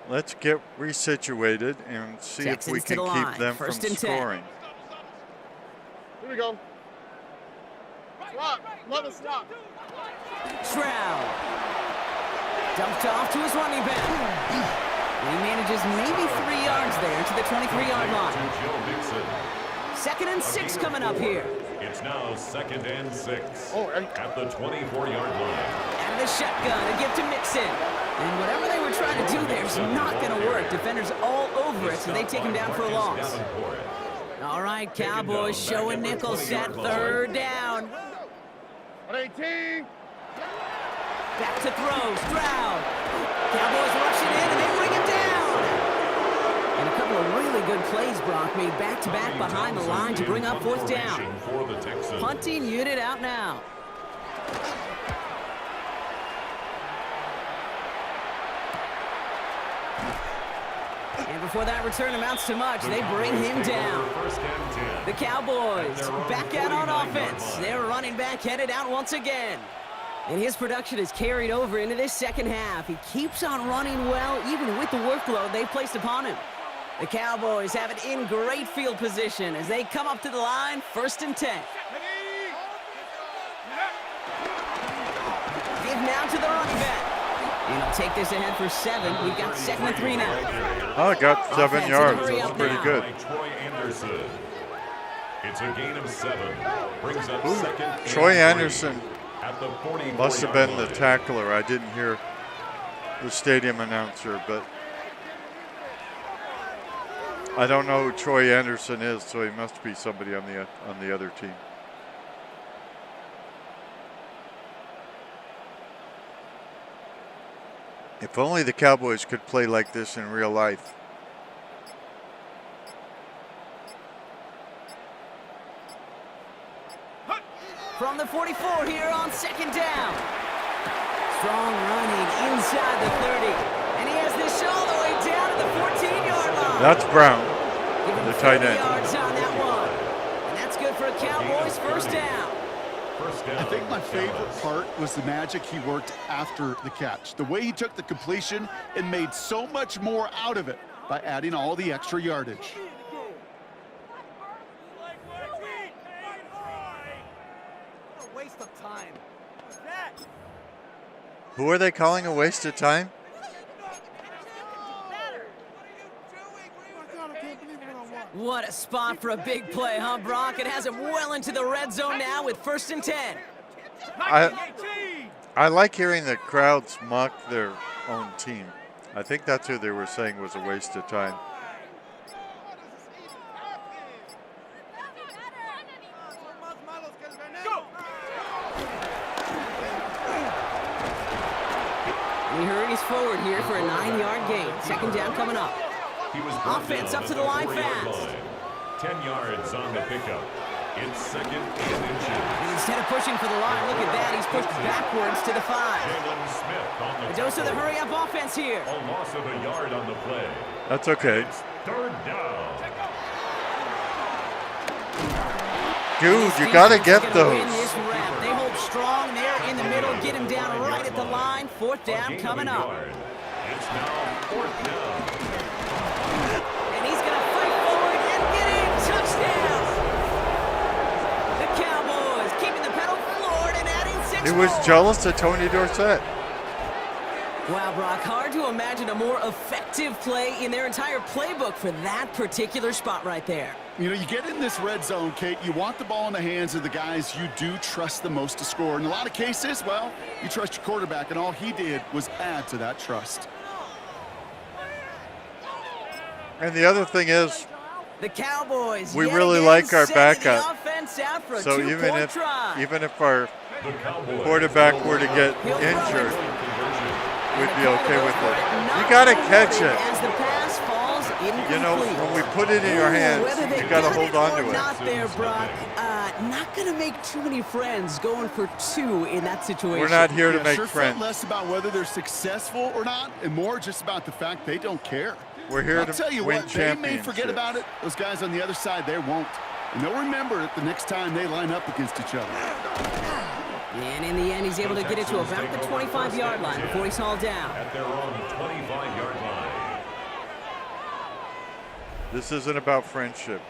let's get resituated and see if we Texans to can the keep line. them First from and 10. scoring. Here we go. Stop. Love it, stop. Shroud. Dumped off to his running back. And he manages maybe 3 yards there to the 23-yard line. Joe Mixon. 2nd and 6 coming up here. It's now 2nd and 6 Oh, and- at the 24-yard line. Out of Out of the shotgun, a give to Mixon. And whatever they were trying to do there is not going to work. Defenders all over it, so they take him down for a loss. All right, Cowboys showing nickel set, third down. 18. Back to throw, Stroud. Cowboys rushing in, and they bring him down. And a couple of really good plays, Brock, made back-to-back behind the line to bring up fourth down. Punting unit out now. And before that return amounts to much, they bring him down. The Cowboys back out on offense. Their running back headed out once again. And his production is carried over into this second half. He keeps on running well, even with the workload they've placed upon him. The Cowboys have it in great field position as they come up to the line, 1st and 10. Give now to the running back. And he'll take this ahead for 7. We've got 2nd and 3 now. Oh, I got 7 yards. That's pretty good. Troy Anderson. It's a gain of 7. Brings up second. Troy Anderson at the 44 must have been the tackler. I didn't hear the stadium announcer, but I don't know who Troy Anderson is, so he must be somebody on the other team. If only the Cowboys could play like this in real life. From the 44 here on 2nd down. Strong running inside the 30. And he has this all the way down to the 14-yard line. That's Brown, Give him the tight 40 end. yards on that one. And that's good for a Cowboys 1st down. I think my favorite part was the magic he worked after the catch. The way he took the completion and made so much more out of it by adding all the extra yardage. Waste of time. Who are they calling a waste of time? What a spot for a big play, huh, Brock? It has him well into the red zone now with 1st and 10. I like hearing the crowds mock their own team. I think that's who they were saying was a waste of time. He hurries forward here for a 9-yard gain. 2nd down coming up. He was Offense up to the line fast. 10 yards on the pickup. It's 2nd and inches. And instead of pushing for the line, look at that. He's pushed backwards to the 5. Jalen Smith on the A dose of the hurry-up offense here. A loss of a yard on the play. That's okay. It's 3rd down. Dude, you got to get those. They hold strong there in the middle, get him down right at the line. 4th down coming up. It's now 4th down. And he's going to fight forward and get in. Touchdown. The Cowboys keeping the pedal floored and adding 6 He was more. jealous of Tony Dorsett. Wow, Brock, hard to imagine a more effective play in their entire playbook for that particular spot right there. You know, you get in this red zone, Kate, you want the ball in the hands of the guys you do trust the most to score. In a lot of cases, well, you trust your quarterback, and all he did was add to that trust. And the other thing is, The Cowboys we yet really again like our sending the backup. offense out for a so two-point try. even if our quarterback were to get injured, we'd be okay with it. You got to catch it. As the pass falls incomplete. You know, when we put it in your hands, Whether they you got to got hold it on or to it. Not there, Brock. Not going to make too many friends going for 2 in that situation. We're not here to make sure friends. Felt less about whether they're successful or not, and more just about the fact they don't care. We're here I'll to tell you win what, they may forget championships. about it. Those guys on the other side, they won't. And they'll remember it the next time they line up against each other. And in the end, he's able to get it to about the 25-yard line before he's hauled down. At their own 25-yard line. This isn't about friendship.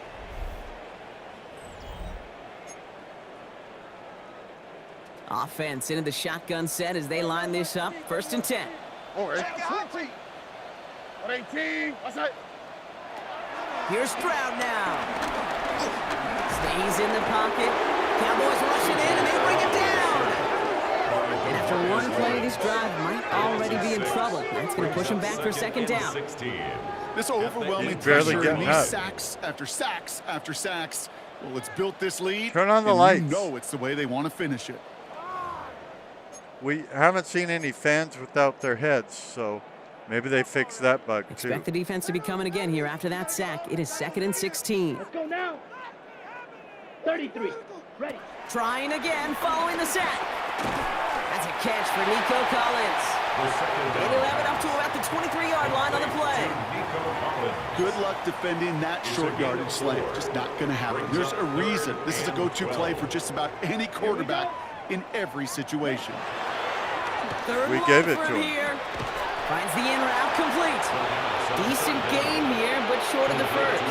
Offense into the shotgun set as they line this up. 1st and 10. 18. What's that? Here's Stroud now. Stays in the pocket. Cowboys rushing in, and they bring him down. And after one play, this drive might already be in trouble. That's going to push him back for second down. This overwhelming He's barely pressure and getting these up. sacks after sacks after sacks. Well, it's built this lead. Turn on the and lights. You know it's the way they want to finish it. We haven't seen any fans without their heads, so maybe they fixed that bug too. Expect the defense to be coming again here after that sack. It is 2nd and 16. Let's go now. 33. Ready. Trying again following the sack. That's a catch for Nico Collins. And he'll have it up to about the 23-yard line on the play. Good luck defending that short yardage slant. Just not going to happen. There's a reason. This is a go-to play for just about any quarterback in every situation. Third We and gave long it for to him him. here. Finds the in route complete. Decent gain here, but short of the first.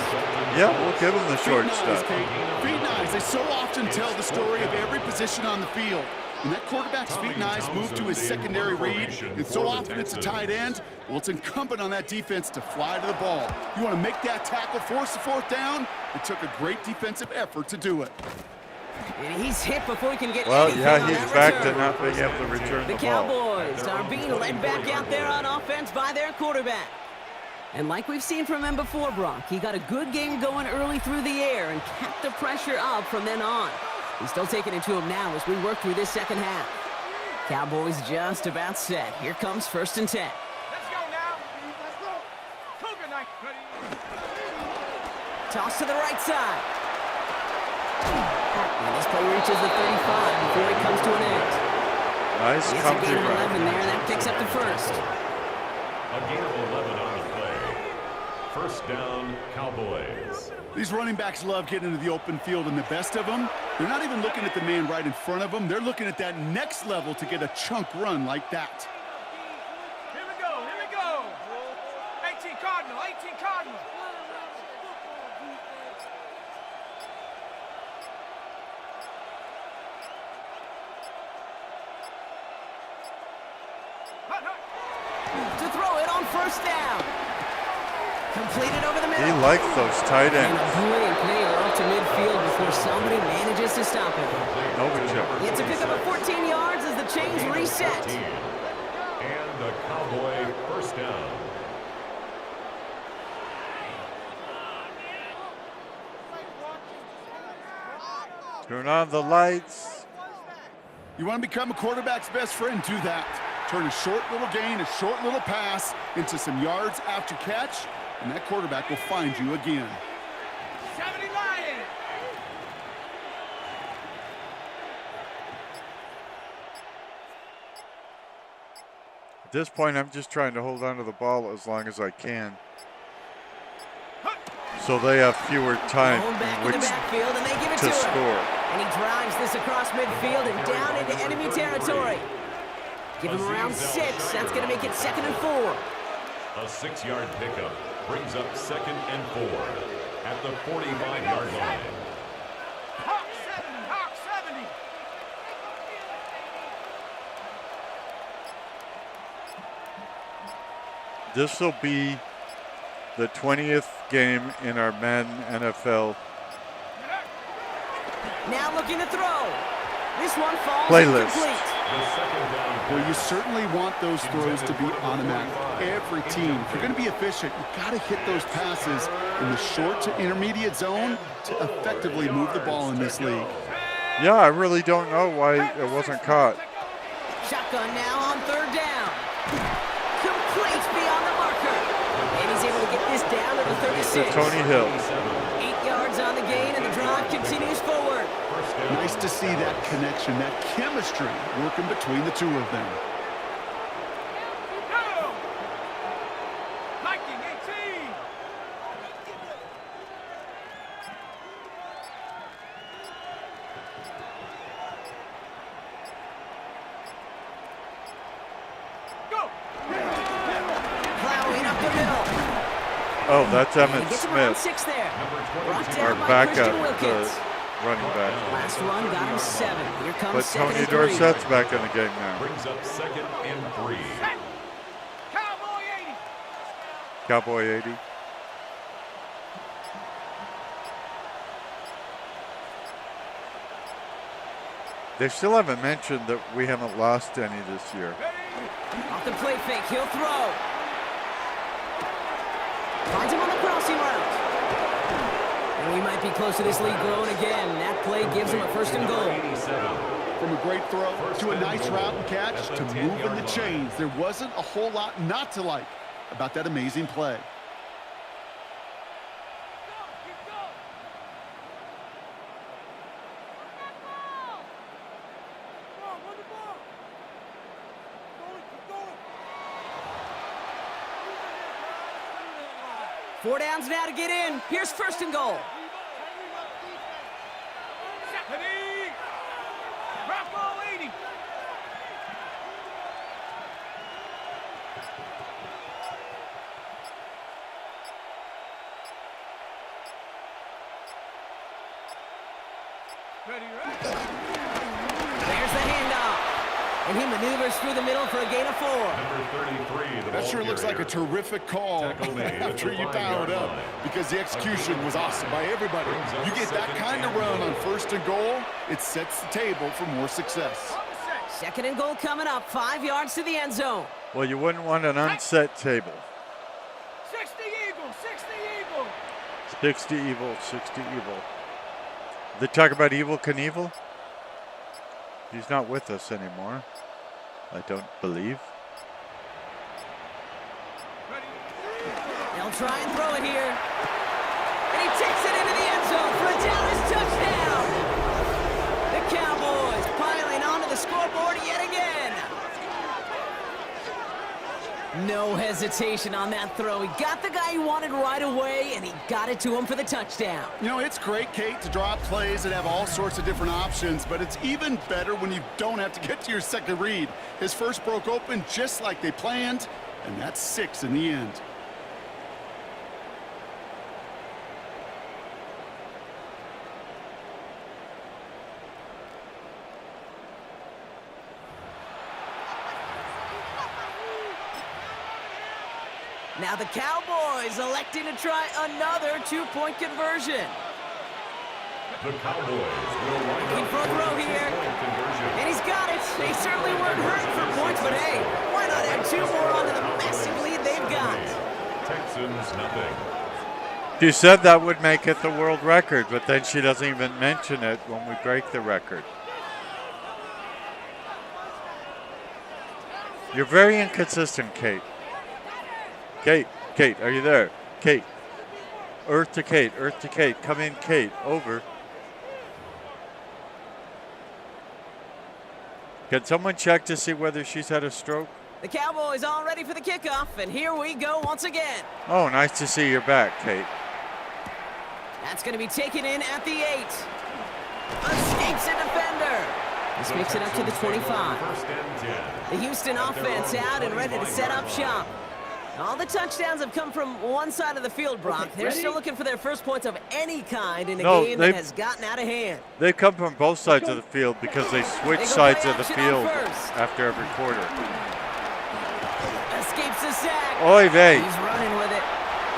Yeah, we'll give them the short Feet and stuff. eyes, Kate. Feet and eyes. They so often tell the story of every position on the field. When that quarterback's feet and eyes move to his secondary read, and so often it's a tight end, well, it's incumbent on that defense to fly to the ball. You want to make that tackle, force the fourth down? It took a great defensive effort to do it. And he's hit before he can get Well, anything yeah, on he's that back return. to not being able to return The the ball. Cowboys are being led back out there on offense by their quarterback. And like we've seen from him before, Brock, he got a good game going early through the air and kept the pressure up from then on. He's still taking it to him now as we work through this second half. Cowboys just about set. Here comes 1st and 10. Let's go now. Let's go. Cougar night. Ready. Toss to the right side. And this play reaches the 35 before it comes to an end. Nice, It's a comfy gain of run. 11 there, and that picks up the first. A gain of 11 on the play. First down, Cowboys. These running backs love getting into the open field, and the best of them, they're not even looking at the man right in front of them. They're looking at that next level to get a chunk run like that. Here we go. Here we go. 18 Cardinal. 18 Cardinal. Hut, hut. To throw it on 1st down. Completed over the He middle. likes those tight And ends. a brilliant play off to midfield before somebody manages to stop him. Novacek. It's a pickup of 14 yards as the chains reset. And the Cowboy first down. Turn on the lights. You want to become a quarterback's best friend? Do that. Turn a short little gain, a short little pass into some yards after catch, and that quarterback will find you again. 70 Lion. At this point, I'm just trying to hold on to the ball as long as I can, so they have fewer time Thrown back in in the which backfield, and they give it to to him. score. And he drives this across midfield and down into enemy territory. Give him around 6. That's going to make it 2nd and 4. A 6-yard pickup brings up 2nd and 4 at the 45-yard line. Hawk 70. Hawk 70. This will be the 20th game in our Madden NFL Now looking to throw. This one falls playlist. incomplete. The second down. Well, you certainly want those throws to be automatic. Every team, if you're going to be efficient, you've got to hit those passes in the short to intermediate zone to effectively move the ball in this league. Yeah, I really don't know why it wasn't caught. Shotgun now on 3rd down. Complete beyond the marker. And he's able to get this down to the 36. To Tony Hill. 8 yards on the gain, and the drive continues forward. Nice to see that connection, that chemistry working between the two of them. Go. Viking 18. Go. Plowing up the middle. Oh, that's And Emmett he gets around Smith, 6 there. Brought our down by backup, Christian Wilkins. the running back. Last run got him 7. Here But comes 2nd Tony and 3. Dorsett's back in the game now. Brings up 2nd and 3. Set. Cowboy 80. Cowboy 80. They still haven't mentioned that we haven't lost any this year. Off the play fake, he'll throw. Finds him on the crossing route. And we might be close to this lead growing again. That play gives him a 1st and goal. From a great throw to a nice route and catch to moving the chains, there wasn't a whole lot not to like about that amazing play. Four downs now to get in. Here's 1st and goal. Rock ball 80. Ready, right? There's the handoff. And he maneuvers through the middle for a gain of 4. Number 33, the That ball sure looks like a carrier. terrific call. Tackle made at After the you 5-yard powered up, line. because the execution was awesome by everybody. You get that kind of run on 1st and goal, it sets the table for more success. 2nd and goal coming up. 5 yards to the end zone. Well, you wouldn't want an unset table. 60 Eagles, 60 Eagles. 60 evil, 60 evil. They talk about Evel Knievel? He's not with us anymore. I don't believe. They'll try and throw it here. And he takes it into the end zone for a Dallas touchdown. The Cowboys piling onto the scoreboard yet again. No hesitation on that throw. He got the guy he wanted right away, and he got it to him for the touchdown. You know, it's great, Kate, to draw up plays and have all sorts of different options, but it's even better when you don't have to get to your second read. His first broke open just like they planned, and that's 6 in the end. Now the Cowboys electing to try another 2-point conversion. The Cowboys will line Looking up for a throw a here. 2-point conversion. And he's got it. They certainly weren't hurting for points, but hey, why not add 2 more onto the massive lead they've got? Texans nothing. She said that would make it the world record, but then she doesn't even mention it when we break the record. You're very inconsistent, Kate. Kate, are you there? Kate. Earth to Kate. Come in, Kate. Over. Can someone check to see whether she's had a stroke? The Cowboys all ready for the kickoff, and here we go once again. Oh, nice to see you're back, Kate. That's going to be taken in at the 8. Escapes a defender. This makes it up to the 25. First and 10. The Houston offense out and ready to set up shop. All the touchdowns have come from one side of the field, Brock. They're still looking for their first points of any kind in a game that has gotten out of hand. They come from both sides of the field because they switch sides of the field after every quarter. Escapes the sack. Oy vey. He's running with it.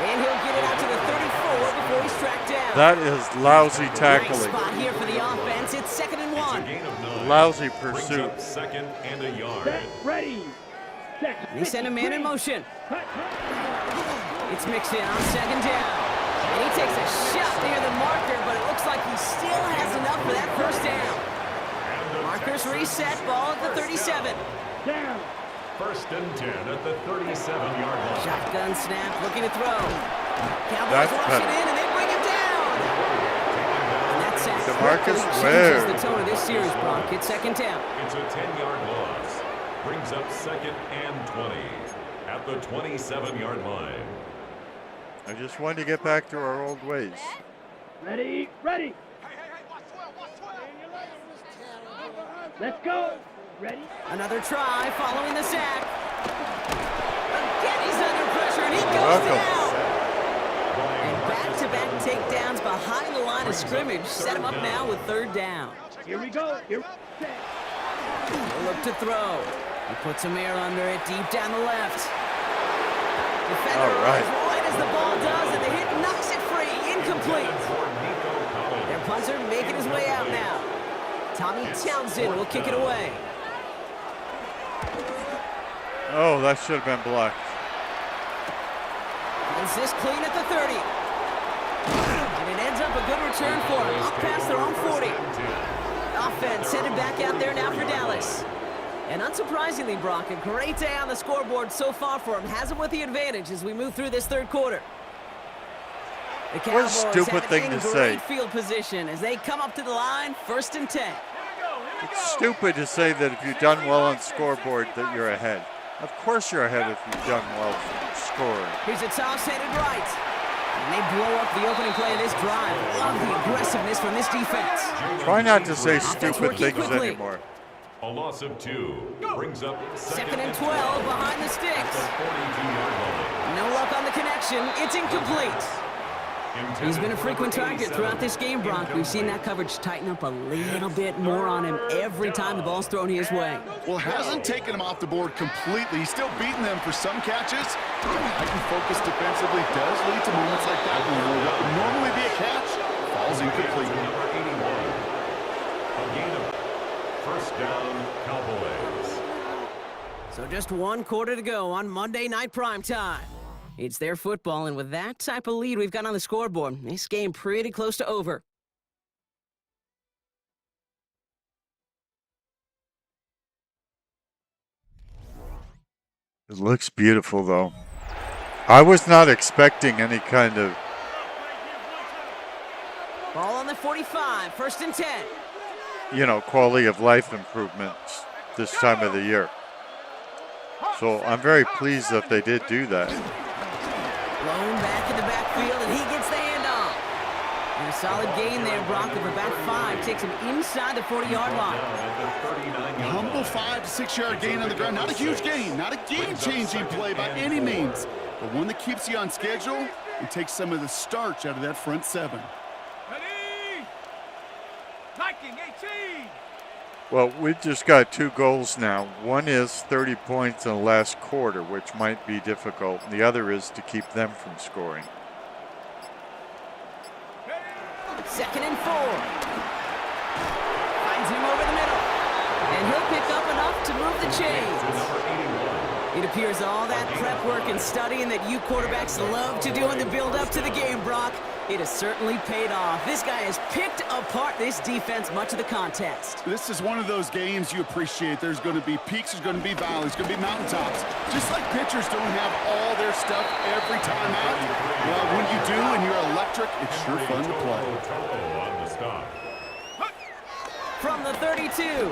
And he'll get it out to the 34 before he's tracked down. That is lousy Great tackling. spot here for the offense. It's 2nd and 1. Gain of 9. Lousy Brings pursuit. up 2nd and a yard. Ready. They send a man in motion. It's mixed in on 2nd down. And he takes a shot near the marker, but it looks like he still has enough for that 1st down. Markers reset, ball at the 37. Down. 1st and 10 at the 37-yard line. Shotgun snap, looking to throw. Cowboys That's rush better. it in, and they bring him down. And that sack DeMarcus quickly Ware. changes the tone of this series, Brock. It's 2nd down. It's a 10-yard loss. Brings up 2nd and 20 at the 27-yard line. I just wanted to get back to our old ways. Ready. Ready. Let's go. Ready. Another try following the sack. Again, he's under pressure, and he goes Welcome. down. And back-to-back takedowns behind the line of scrimmage set him up now with 3rd down. Here we go. Here. He'll look to throw. He puts some air under it deep down the left. Defender All right. runs right as the ball does, and the hit knocks it free. Incomplete. Their punter making his way out now. Tommy Townsend will kick it away. Oh, that should have been blocked. Is this clean at the 30? And it ends up a good return for him. Up past their own 40. Offense headed back out there now for Dallas. And unsurprisingly, Brock, a great day on the scoreboard so far for him. Has him with the advantage as we move through this third quarter. The What a Cowboys stupid have it thing in to great say. field position as they come up to the line, 1st and 10. It's stupid to say that if you've done well on scoreboard that you're ahead. Of course you're ahead if you've done well scoring. Here's a toss headed right. And they blow up the opening play of this drive. Love the aggressiveness from this defense. Try not to say stupid working things quickly. anymore. A loss of 2 brings up 2nd and 12 behind the sticks. No luck on the connection. It's incomplete. He's been a frequent target throughout this game, Brock. We've seen that coverage tighten up a little bit more on him every time the ball's thrown his way. Well, hasn't taken him off the board completely. He's still beating them for some catches. Heightened focus defensively does lead to moments like that when what would normally be a catch falls incomplete. Number 81. A gain of 1st down, Cowboys. So just 1 quarter to go on Monday Night Primetime. It's their football, and with that type of lead we've got on the scoreboard, this game pretty close to over. It looks beautiful, though. I was not expecting any kind of, Ball on the 45, 1st and 10. quality of life improvements this time of the year. So I'm very pleased that they did do that. Blown back in the backfield, and he gets the handoff. And a solid gain there, Brock, of about 5. Takes him inside the 40-yard line. A humble 5 to 6 yard gain on the ground. Not a huge gain, not a game-changing play by any means, but one that keeps you on schedule and takes some of the starch out of that front 7. Ready? Liking 18. Well, we've just got 2 goals now. One is 30 points in the last quarter, which might be difficult. The other is to keep them from scoring. 2nd and 4. Finds him over the middle. And he'll pick up enough to move the chains. It appears all that prep work and studying that you quarterbacks love to do in the build-up to the game, Brock, it has certainly paid off. This guy has picked apart this defense much of the contest. This is one of those games you appreciate. There's going to be peaks, there's going to be valleys, there's going to be mountaintops. Just like pitchers don't have all their stuff every time out. Well, when you do and you're electric, it's sure fun to play. On the stop. From the 32.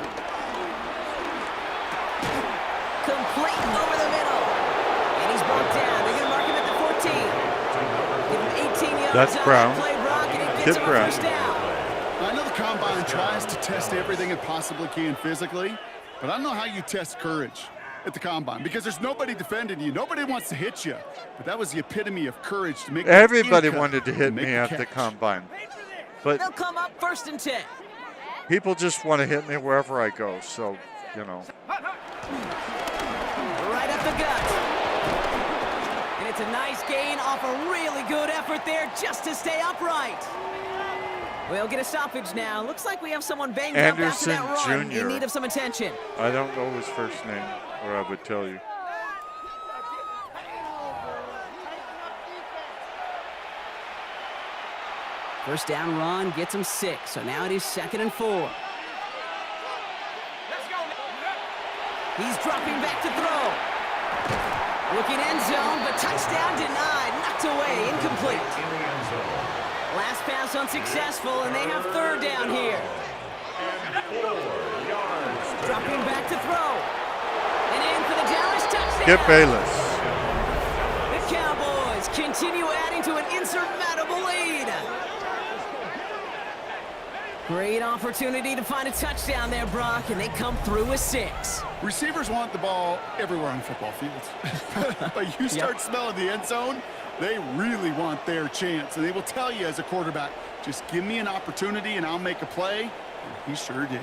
Complete over the middle. And he's brought down. They're going to mark him at the 14. Give him 18 yards. That's Brown. Play, Brock, and it gets him a Brown. first down. I know the Combine tries to test everything it possibly can physically, but I don't know how you test courage at the Combine because there's nobody defending you. Nobody wants to hit you. But that was the epitome of courage to make Everybody in cut wanted to hit and make me the at the catch. Combine. But They'll come up 1st and 10. people just want to hit me wherever I go, so, Right up the gut. And it's a nice gain off a really good effort there just to stay upright. We'll get a stoppage now. Looks like we have someone banged up after that Anderson run Jr. in need of some attention. I don't know his first name, or I would tell you. First down run gets him 6, so now it is 2nd and 4. Let's go. He's dropping back to throw. Looking end zone, but touchdown denied. Knocked away, incomplete. In the end zone. Last pass unsuccessful, and they have 3rd down here. And 4 yards. Dropping back to throw. And in for the Dallas touchdown. Skip Bayless. The Cowboys continue adding to an insurmountable lead. Great opportunity to find a touchdown there, Brock, and they come through with 6. Receivers want the ball everywhere on football fields. But you start smelling the end zone, they really want their chance. And they will tell you as a quarterback, just give me an opportunity and I'll make a play. And he sure did.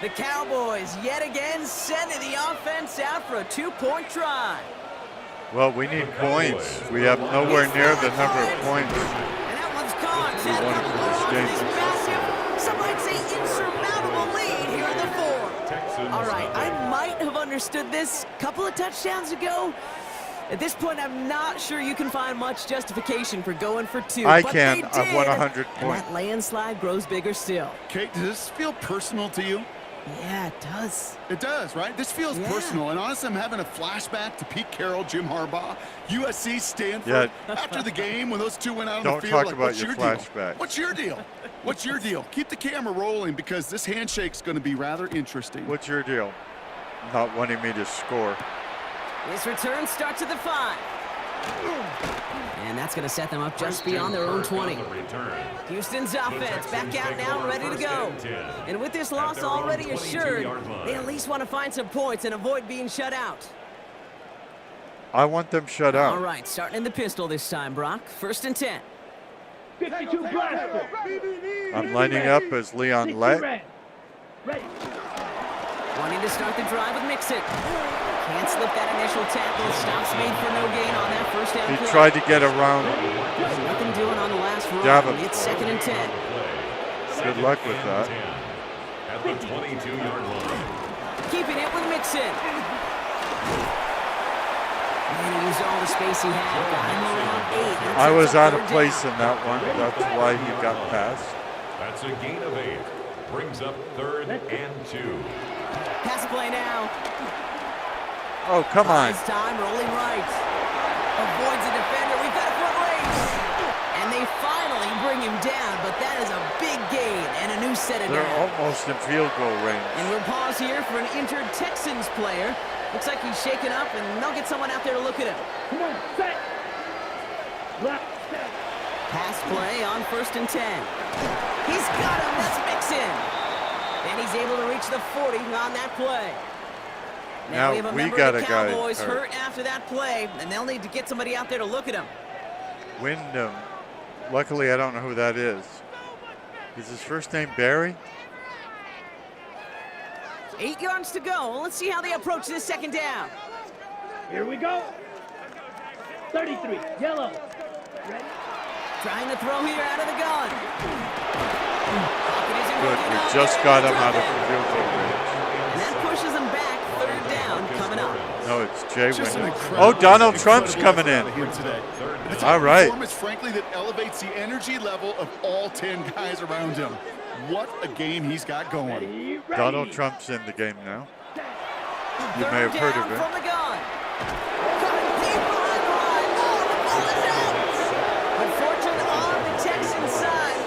The Cowboys yet again sending the offense out for a 2-point try. Well, we need points. We have nowhere near the number of points And that one's gone. we wanted for this game. This massive, some might say insurmountable lead here in the fourth. Texans All right, up. I might have understood this a couple of touchdowns ago. At this point, I'm not sure you can find much justification for going for two. I but can. they I've won did, 100 and points. that landslide grows bigger still. Kate, does this feel personal to you? Yeah, it does. It does, right? This feels Yeah. personal. And honestly, I'm having a flashback to Pete Carroll, Jim Harbaugh, USC, Stanford. Yeah. After the game, when those two went out on Don't the field, talk like, about what's your deal? flashbacks. What's your deal? What's your deal? Keep the camera rolling because this handshake's going to be rather interesting. What's your deal? Not wanting me to score. This return starts at the 5. And that's going to set them up just beyond their own 20. Houston's offense back out now, ready to go. And with this loss already assured, they at least want to find some points and avoid being shut out. I want them shut All out. right, starting in the pistol this time, Brock. 1st and 10. 52 blaster. I'm lining up as Leon Lett. Wanting to start the drive with Mixon. Can't slip that initial tackle. Stops made for no gain on that first down He play. tried to get around. There's nothing doing on the last run. Davenport. It's 2nd and 10. Good luck with that. At the 22-yard line. Keeping it with Mixon. And he used all the space he had. Got him around 8. That I sets was up out of 3rd place down. in that one. That's why he got past. That's a gain of 8. Brings up 3rd and 2. Pass play now. Oh, come on. This time rolling right. Avoids a defender. We've got a foot race. And they finally bring him down, but that is a big gain and a new set of They're downs. almost in field goal range. And we'll pause here for an injured Texans player. Looks like he's shaken up, and they'll get someone out there to look at him. Come on, set. Left, set. Pass play on 1st and 10. He's got him. That's Mixon. And he's able to reach the 40 on that play. Now we have a we member got of the a guy Cowboys hurt. hurt after that play, and they'll need to get somebody out there to look at him. Wyndham. Luckily, I don't know who that is. Is his first name Barry? 8 yards to go. Let's see how they approach this 2nd down. Here we go. 33, yellow. Ready? Trying to throw here out of the gun. Good. We just got him out of field goal range. And that pushes them back. 3rd down coming up. No, it's Jay Just an Wyndham. incredible- Oh, Donald Trump's incredible coming in. effort here today. It's a All right. performance, frankly, that elevates the energy level of all 10 guys around him. What a game he's got going. Ready? Donald Trump's in the game now. You may have 3rd heard down of him. from the gun. Coming deep behind the line. Oh, the ball is out. Unfortunately, on the Texans side,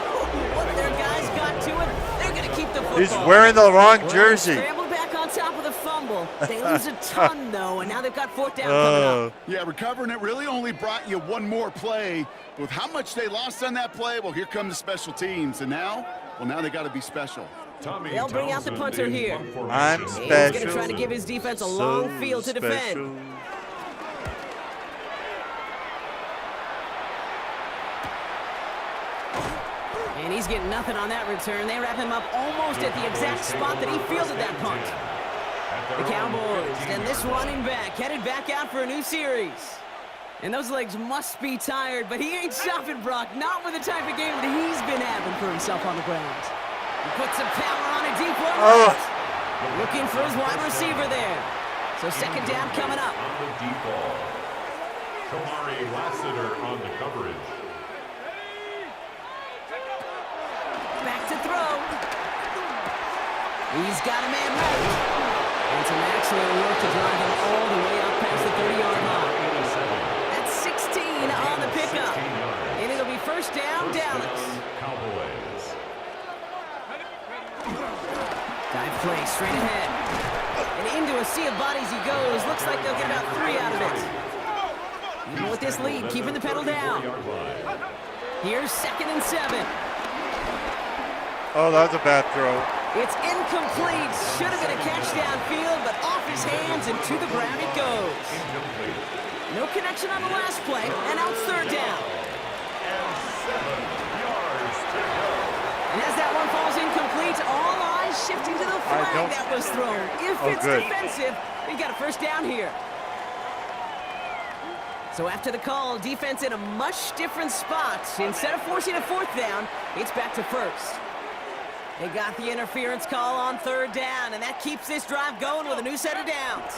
what their guys got to it, they're going to keep the football. He's wearing the wrong Well, jersey. Scrambled back on top of the fumble. They lose a ton, though, and now they've got 4th down coming up. Yeah, recovering it really only brought you one more play. With how much they lost on that play, well, here come the special teams. And now, well, now they got to be special. Tommy They'll bring out the Townsend punter in here. punt formation. I'm He's special. going to try to give his defense a long So field to defend. special. And he's getting nothing on that return. They wrap him up almost at the exact spot that he fielded that punt. The Cowboys and this running back headed back out for a new series. And those legs must be tired, but he ain't stopping, Brock. Not with the type of game that he's been having for himself on the ground. He puts some power on a deep one. Oh. Looking for his wide receiver there. So 2nd down coming up. On the deep ball. Kamari Lassiter on the coverage. Back to throw. He's got a man right. And some excellent work to drive him all the way up past the 30-yard line. That's 16 on the pickup. And it'll be 1st down, Dallas. Cowboys. Dive play straight ahead. And into a sea of bodies he goes. Looks like they'll get about 3 out of it. Even with this lead, keeping the pedal down. Here's 2nd and 7. Oh, that was a bad throw. It's incomplete. Should have been a catch downfield, but off his hands and to the ground it goes. No connection on the last play, and out 3rd down. And as that one falls incomplete, all eyes shifting to the flag that was thrown. If Oh, it's good. defensive, we've got a 1st down here. So after the call, defense in a much different spot. Instead of forcing a fourth down, it's back to first. They got the interference call on third down, and that keeps this drive going with a new set of downs.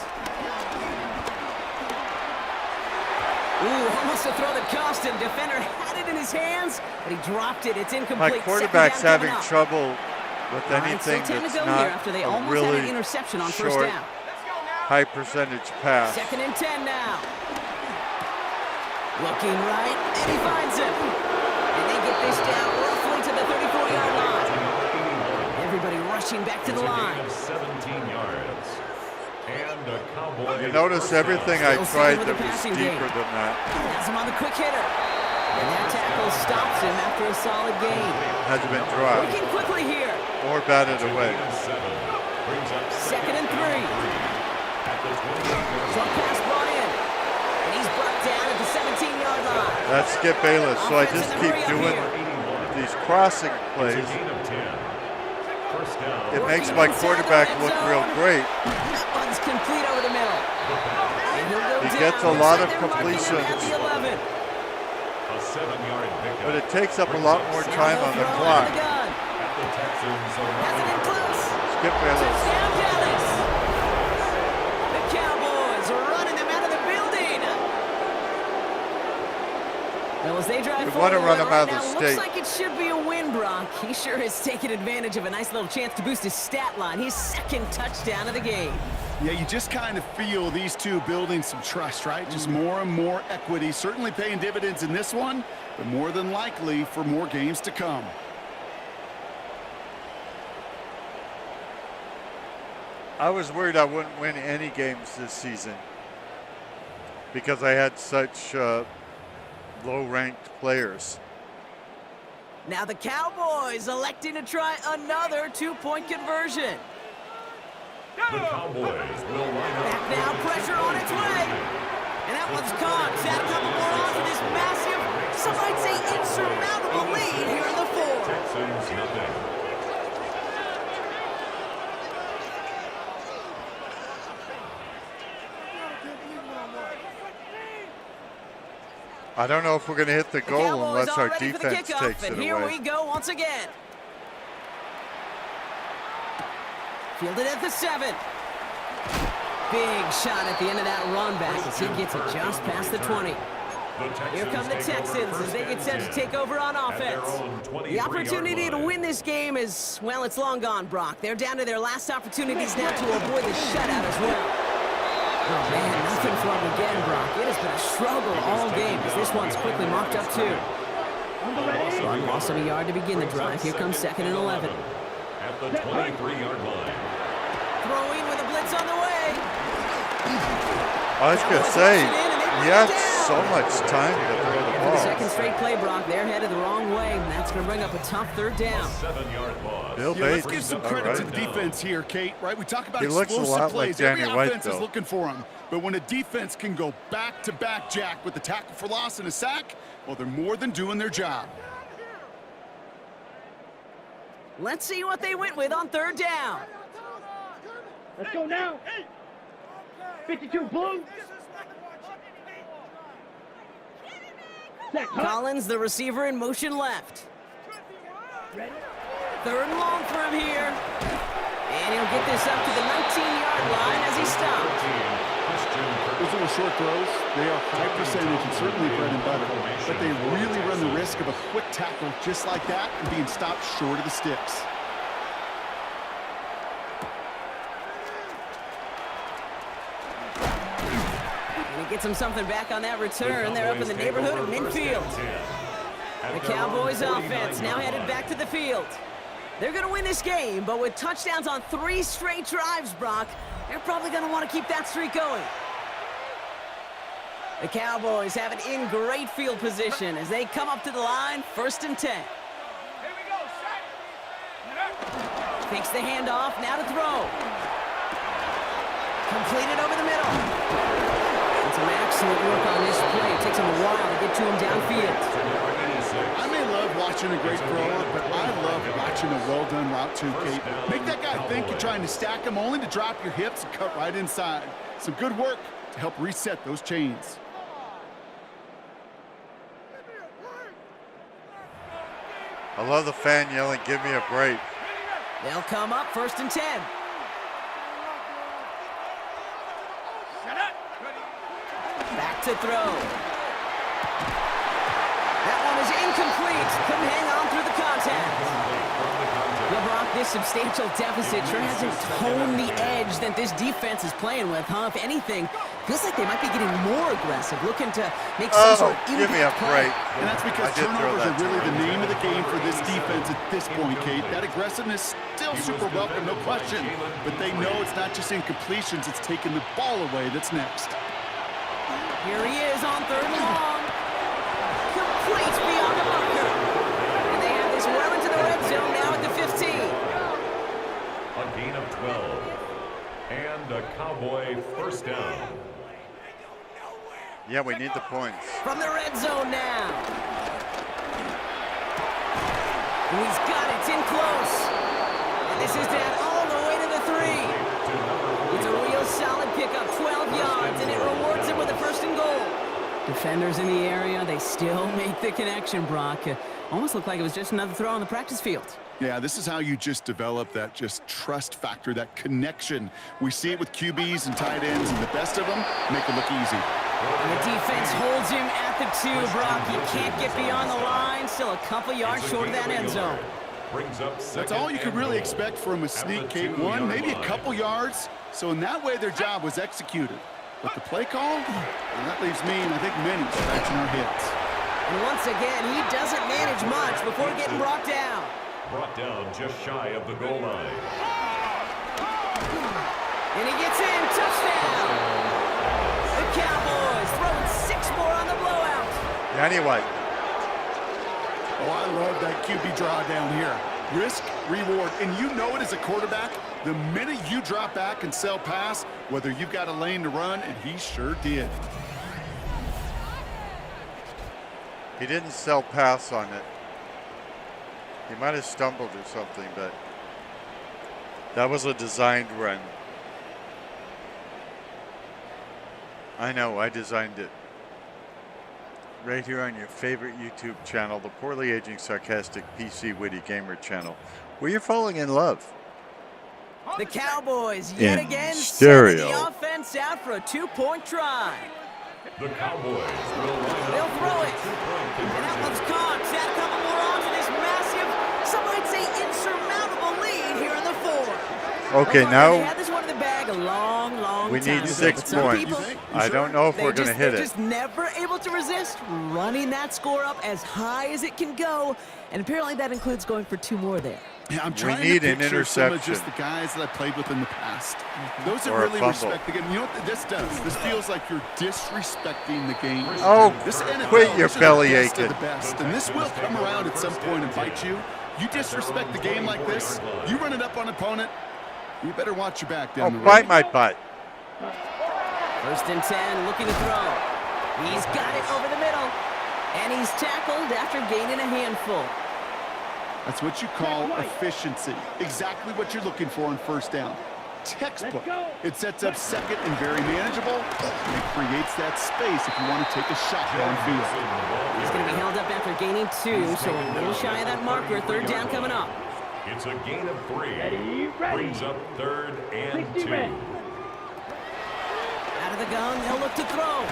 Ooh, almost a throw that cost him. Defender had it in his hands, but he dropped it. It's incomplete. My quarterback's having up. trouble with All right, anything so 10 to that's go not here after they a almost really had an interception on first short, down. high percentage pass. 2nd and 10 now. Looking right, and he finds him. And they get this down roughly to the 34-yard line. Everybody rushing back to the line. 17 yards. And a Cowboy. You notice everything I Still tried sticking with that the was passing deeper game. than that. Has him on the quick hitter. And that tackle stops him after a solid gain. Hasn't been dropped Working quickly here. or batted away. 2nd and 3. Short pass brought in. And he's brought down at the 17-yard line. That's Skip Bayless. So I just keep doing these crossing plays. It makes my quarterback look real great. That one's complete over the middle. And he'll go He down gets a lot of inside their marking completions. area at the 11. A 7-yard pickup. But it takes up a lot more time on the Throw clock. out of the gun. At the Texans Has it in close. Skip Bayless. Touchdown, Dallas. The Cowboys are running them out of the building. Well, as they drive We forward, want to run them right out of now, the looks state. like it should be a win, Brock. He sure has taken advantage of a nice little chance to boost his stat line. His 2nd touchdown of the game. Yeah, you just kind of feel these two building some trust, right? Just more and more equity, certainly paying dividends in this one, but more than likely for more games to come. I was worried I wouldn't win any games this season because I had such low-ranked players. Now the Cowboys electing to try another two-point conversion. The Cowboys will line up. Back now, pressure on its way. And that one's caught. Add a couple more on for this massive, some might say insurmountable lead here in the 4th. Texans nothing. I don't know if we're going to hit the The goal Cowboys unless all our ready for the defense kickoff, takes and it here away. we go once again. Fielded at the 7. Big shot at the end of that run back as he gets it just past the 20. Here come the Texans as they get set to take over on offense. The opportunity to win this game is, well, it's long gone, Brock. They're down to their last opportunities now to avoid the shutout as well. Oh, man, nothing for him again, Brock. It has been a struggle all game as this one's quickly mopped up, too. One loss of a yard to begin the drive. Here comes 2nd and 11. At the 23-yard line. Throwing with a blitz on the way. I was going to say, he had so much time to throw the For the ball. 2nd straight play, Brock, they're headed the wrong way, and that's going to bring up a tough 3rd down. 7-yard loss. Bill Yeah, let's Bates, give some all credit to right. the defense here, Kate, right? We talk about He looks a explosive lot like plays. Danny Every White, offense is though. looking for him. But when a defense can go back-to-back, Jack, with the tackle for loss and a sack, well, they're more than doing their job. Let's see what they went with on 3rd down. Let's go now. 52 blue. Collins, the receiver, in motion left. 3rd and long for him here. And he'll get this up to the 19-yard line as he stopped. Those little short throws, they are high percentage and certainly bread and butter, but they really run the risk of a quick tackle just like that and being stopped short of the sticks. And he gets him something back on that return. They're up in the neighborhood of midfield. The Cowboys offense now headed back to the field. They're going to win this game, but with touchdowns on 3 straight drives, Brock, they're probably going to want to keep that streak going. The Cowboys have it in great field position as they come up to the line, 1st and 10. Here we go, set. Takes the handoff, now to throw. Completed over the middle. And some excellent work on this play. It takes him a while to get to him downfield. I may love watching a great thrower, but I love watching a well-done route too, Kate. Make that guy think you're trying to stack him only to drop your hips and cut right inside. Some good work to help reset those chains. I love the fan yelling, "Give me a break." They'll come up 1st and 10. Back to throw. That one is incomplete. Couldn't hang on through the contact. LeBron, this substantial deficit sure hasn't toned the edge that this defense is playing with, huh? If anything, feels like they might be getting more aggressive, looking to make some sort of impact give me a play. break. And that's because turnovers are really the name of the game for this defense at this point, Kate. That aggressiveness still super welcome, no question. But they know it's not just incompletions, it's taking the ball away that's next. Here he is on 3rd and long. Complete beyond the marker. And they have this well into the red zone now at the 15. A gain of 12. And a Cowboy first down. Yeah, we need the points. From the red zone now. And he's got it. It's in close. And this is down all the way to the 3. It's a real solid pickup, 12 yards, and it rewards him with a 1st and goal. Defenders in the area, they still make the connection, Brock. Almost looked like it was just another throw on the practice field. Yeah, this is how you just develop that just trust factor, that connection. We see it with QBs and tight ends, and the best of them make it look easy. And the defense holds him at the 2, Brock. He can't get beyond the line. Still a couple yards short of that end zone. That's all you could really expect from a sneak, Kate. One, maybe a couple yards. So in that way, their job was executed. But the play call, well, that leaves me, and I think many, scratching our heads. And once again, he doesn't manage much before getting brought down. Brought down just shy of the goal line. And he gets in. Touchdown. The Cowboys throwing 6 more on the blowout. Anyway. Oh, I love that QB draw down here. Risk, reward, and you know it as a quarterback. The minute you drop back and sell pass, whether you've got a lane to run, and he sure did. He didn't sell pass on it. He might have stumbled or something, but that was a designed run. I know, I designed it. Right here on your favorite YouTube channel, the poorly aging, sarcastic, PC, witty gamer channel, where you're falling in love. The Cowboys yet In again stereo. sending the offense out for a 2-point try. The Cowboys will They'll throw it. And that one's caught. Add a couple more on to this massive, some might say insurmountable lead here in the 4. Okay, They now had this one in the bag a long, long we time need ago. 6 But some points. people, I don't know if we're going to hit they're it. just never able to resist running that score up as high as it can go. And apparently that includes going for 2 more there. Yeah, I'm trying need to an picture some of interception. just the guys that I played with in the past. Those that Or a really fumble. respect the game. You know what this does? This feels like you're disrespecting the game. Oh, This NFL, quit your these are belly the best of aching. the best, and this will come around at some point and bite you. You disrespect the game like this, you run it up on an opponent, you better watch your back Oh, down the road. bite my butt. 1st and 10, looking to throw. He's got it over the middle. And he's tackled after gaining a handful. That's what you call efficiency. Exactly what you're looking for on 1st down. Textbook. It sets up 2nd and very manageable. And it creates that space if you want to take a shot downfield. He's going to be held up after gaining 2, so a little shy of that marker. 3rd down coming up. It's a gain of 3. Brings up 3rd and 2. Out of the gun, they'll look to throw.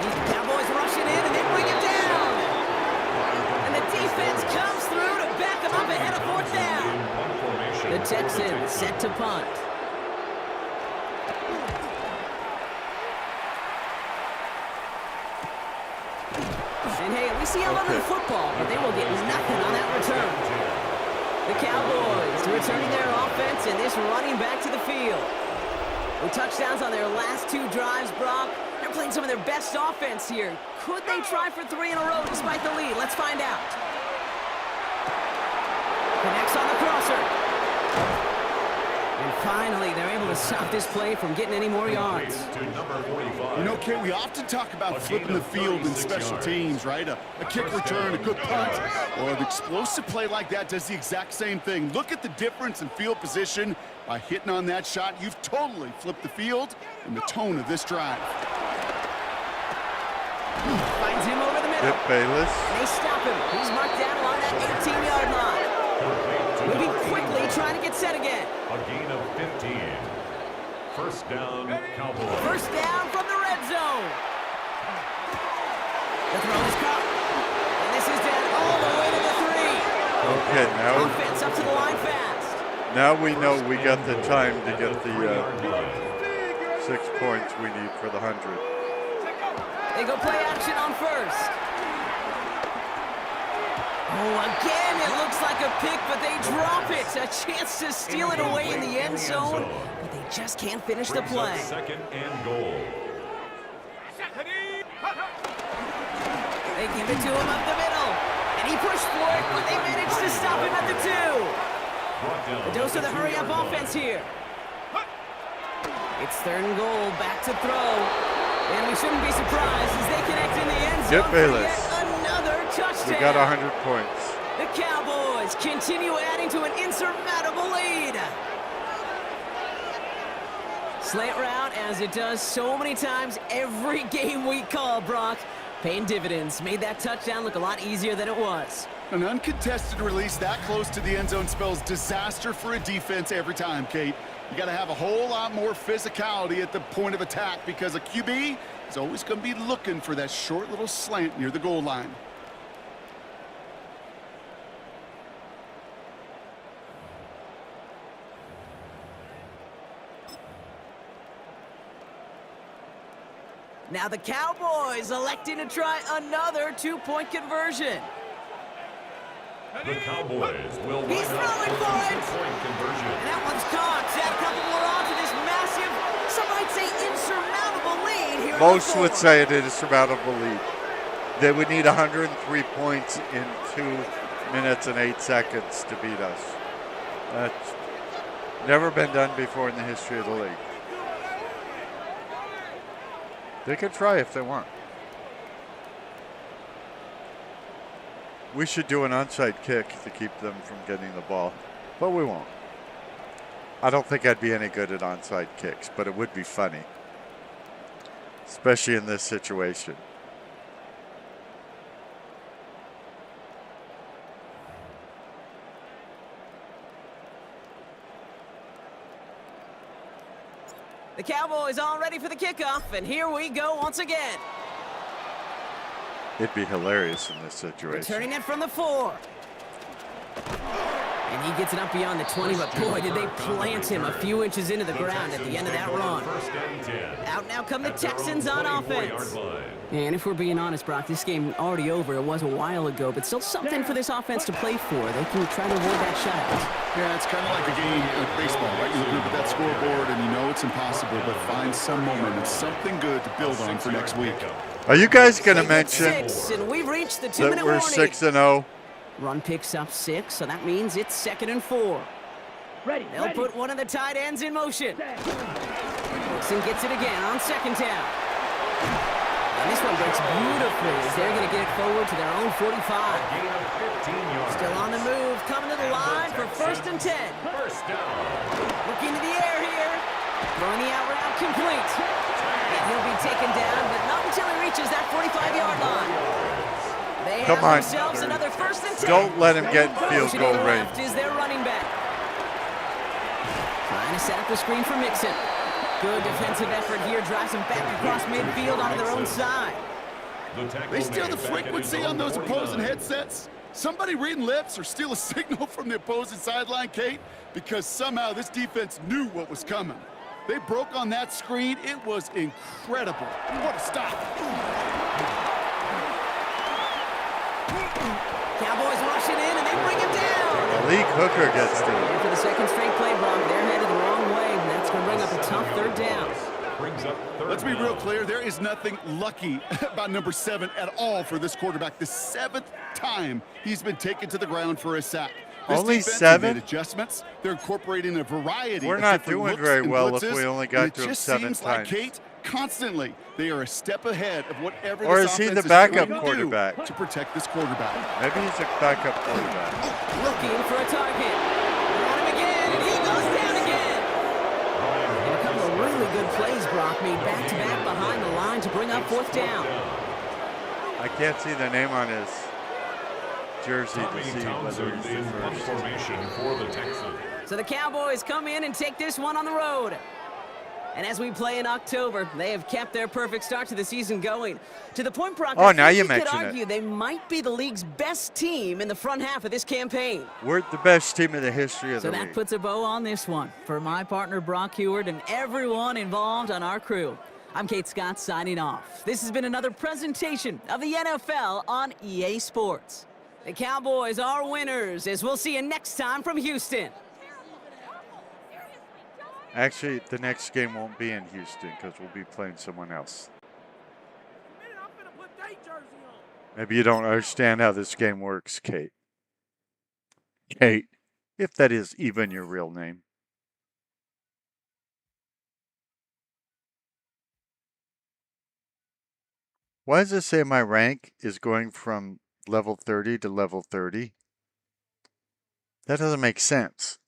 These Cowboys rushing in, and they bring it down. And the defense comes through to back them up ahead of 4th down. The Texans set to punt. And hey, at least he held on to the football, but they will get nothing on that return. The Cowboys returning their offense, and this running back to the field. With touchdowns on their last 2 drives, Brock, they're playing some of their best offense here. Could they try for 3 in a row despite the lead? Let's find out. Connects on the crosser. And finally, they're able to stop this play from getting any more yards. You know, Kate, we often talk about flipping the field in special teams, right? A kick return, a good punt, or an explosive play like that does the exact same thing. Look at the difference in field position. By hitting on that shot, you've totally flipped the field and the tone of this drive. Finds him over the middle. Skip Bayless. And they stop him. He's marked down along that 18-yard line. Moving quickly, trying to get set again. A gain of 15. First down, Cowboys. First down from the red zone. The throw is caught. And this is down all the way to the 3. Okay, now Offense up to the line fast. we know we got the time to get the 6 points we need for the 100. They go play action on first. Oh, again, it looks like a pick, but they drop it. A chance to steal it away in the end zone, but they just can't finish the play. Second and goal. They give it to him up the middle, and he pushed for it, but they managed to stop him at the 2. A dose of the hurry-up offense here. It's third and goal, back to throw. And we shouldn't be surprised as they connect in the end zone Skip for Bayless. yet another touchdown. We got 100 points. The Cowboys continue adding to an insurmountable lead. Slant route, as it does so many times every game we call, Brock. Paying dividends. Made that touchdown look a lot easier than it was. An uncontested release that close to the end zone spells disaster for a defense every time, Kate. You got to have a whole lot more physicality at the point of attack because a QB is always going to be looking for that short little slant near the goal line. Now the Cowboys electing to try another 2-point conversion. The Cowboys will He's line up throwing for for the it. 2-point conversion. And that one's caught. Add a couple more on to this massive, some might say insurmountable lead here. Most would say it is a surmountable lead. They would need 103 points in 2 minutes and 8 seconds to beat us. That's never been done before in the history of the league. They could try if they want. We should do an onside kick to keep them from getting the ball, but we won't. I don't think I'd be any good at onside kicks, but it would be funny, especially in this situation. The Cowboys all ready for the kickoff, and here we go once again. It'd be hilarious in this situation. Returning it from the 4. And he gets it up beyond the 20, but boy, did they plant him a few inches into the ground at the end of that run. Out now come the Texans on offense. And if we're being honest, Brock, this game already over. It was a while ago, but still something for this offense to play for. They can try to avoid that shot. Yeah, it's kind of like a game of baseball, right? You look at that scoreboard and you know it's impossible, but find some momentum, something good to build on for next week. Are you guys going to mention 6, and we've reached the that 2-minute we're warning. 6-0? Run picks up 6, so that means it's 2nd and 4. They'll put one of the tight ends in motion. Wilson gets it again on 2nd down. And this one breaks beautifully as they're going to get it forward to their own 45. Still on the move, coming to the line for 1st and 10. Looking to the air here. Throwing the out route complete. And he'll be taken down, but not until he reaches that 45-yard line. They have Come on. themselves another 1st and 10. Don't let him get in field Motion goal in range. left is their running back. Trying to set up the screen for Mixon. Good defensive effort here. Drives them back across midfield onto their own side. They steal the frequency on those opposing headsets. Somebody reading lips or steal a signal from the opposing sideline, Kate, because somehow this defense knew what was coming. They broke on that screen. It was incredible. What a stop. Cowboys rushing in, and they bring him down. Malik Hooker gets to And it. for the second straight play, Brock, they're headed the wrong way, and that's going to bring up a tough 3rd down. Let's be real clear. There is nothing lucky about number 7 at all for this quarterback. The 7th time he's been taken to the ground for a sack. This Only defense 7? made adjustments. They're incorporating a variety We're of not different doing looks very and well if blitzes, we only and got it to him just 7 seems times. like, Kate, constantly they are a step ahead of whatever Or this is he offense the backup trying to quarterback? do to protect this quarterback. Maybe he's a backup quarterback. Looking for a target. They're on him again, and he goes down again. And a couple of really good plays, Brock, made back-to-back behind the line to bring up 4th down. I can't see the name on his jersey Tommy to see whether Townsend he's the in punt first. formation for the Texans. So the Cowboys come in and take this one on the road. And as we play in October, they have kept their perfect start to the season going. To the point, Brock, Oh, I now think you we could mention it. argue they might be the league's best team in the front half of this campaign. We're the best team in the history of So the that league. puts a bow on this one. For my partner, Brock Heward, and everyone involved on our crew, I'm Kate Scott signing off. This has been another presentation of the NFL on EA Sports. The Cowboys are winners, as we'll see you next time from Houston. Actually, the next game won't be in Houston because we'll be playing someone else. Maybe you don't understand how this game works, Kate. Kate, if that is even your real name. Why does it say my rank is going from level 30 to level 30? That doesn't make sense.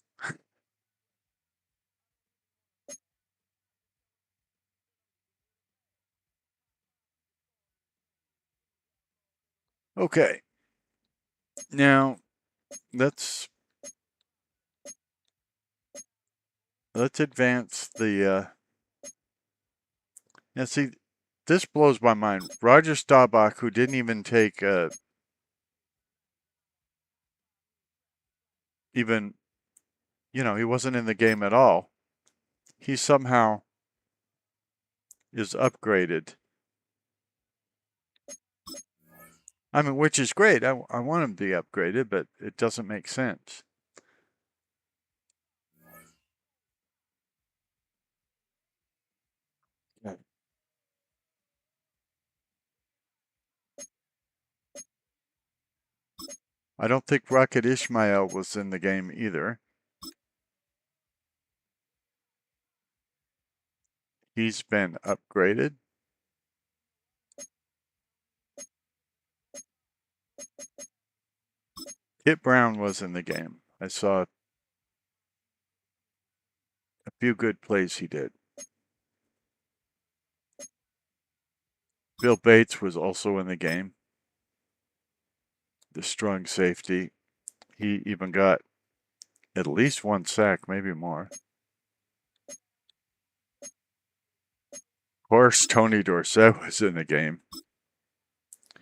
Okay. Now, let's advance the now see, this blows my mind. Roger Staubach, who didn't even take even, he wasn't in the game at all. He somehow is upgraded. I mean, which is great. I want him to be upgraded, but it doesn't make sense. I don't think Rocket Ishmael was in the game either. He's been upgraded. Kit Brown was in the game. I saw a few good plays he did. Bill Bates was also in the game. The strong safety. He even got at least one sack, maybe more. Of course, Tony Dorsett was in the game.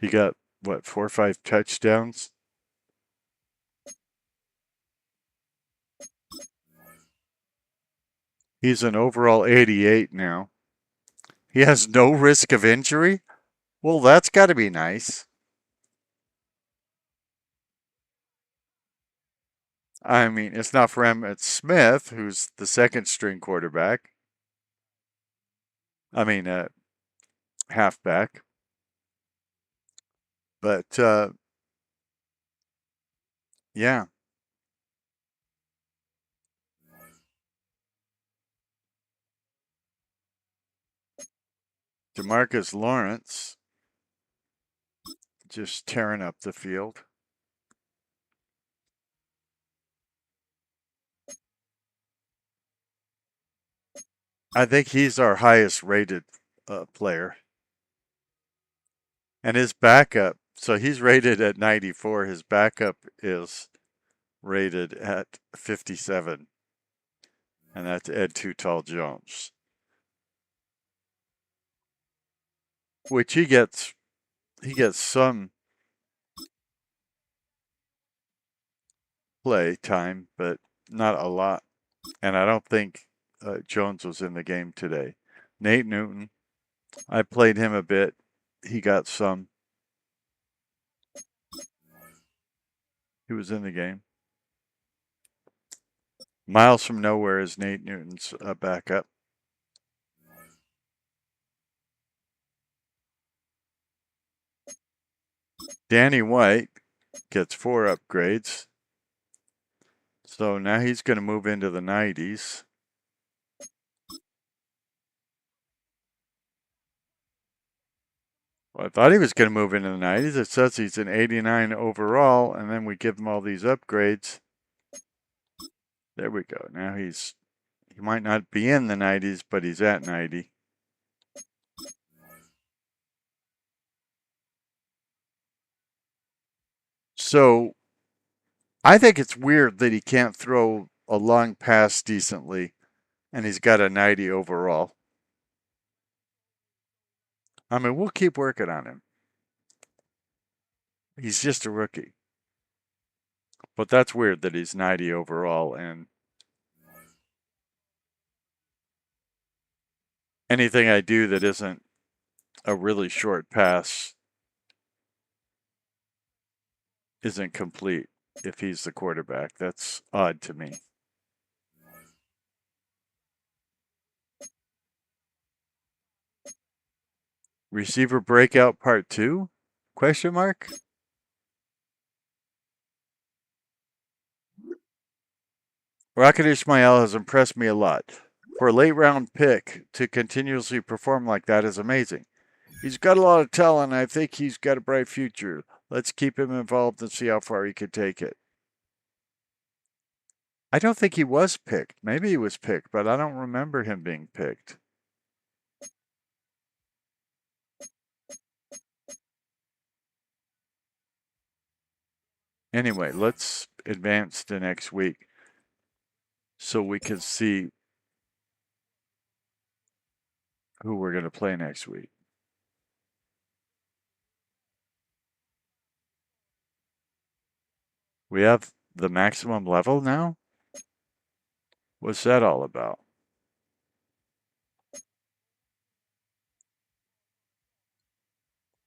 He got, 4 or 5 touchdowns? He's an overall 88 now. He has no risk of injury? Well, that's got to be nice. I mean, it's not for Emmitt Smith, who's the second string quarterback. I mean, halfback. But, yeah. DeMarcus Lawrence just tearing up the field. I think he's our highest rated player. And his backup, so he's rated at 94. His backup is rated at 57. And that's Ed Too Tall Jones. Which he gets some play time, but not a lot. And I don't think Jones was in the game today. Nate Newton, I played him a bit. He got some. He was in the game. Miles from Nowhere is Nate Newton's backup. Danny White gets 4 upgrades. So now he's going to move into the 90s. Well, I thought he was going to move into the 90s. It says he's an 89 overall, and then we give him all these upgrades. There we go. Now he might not be in the 90s, but he's at 90. So I think it's weird that he can't throw a long pass decently, and he's got a 90 overall. I mean, we'll keep working on him. He's just a rookie. But that's weird that he's 90 overall, and anything I do that isn't a really short pass isn't complete if he's the quarterback. That's odd to me. Receiver breakout part 2? Question mark? Rocket Ishmael has impressed me a lot. For a late round pick to continuously perform like that is amazing. He's got a lot of talent, and I think he's got a bright future. Let's keep him involved and see how far he can take it. I don't think he was picked. Maybe he was picked, but I don't remember him being picked. Anyway, let's advance to next week so we can see who we're going to play next week. We have the maximum level now? What's that all about?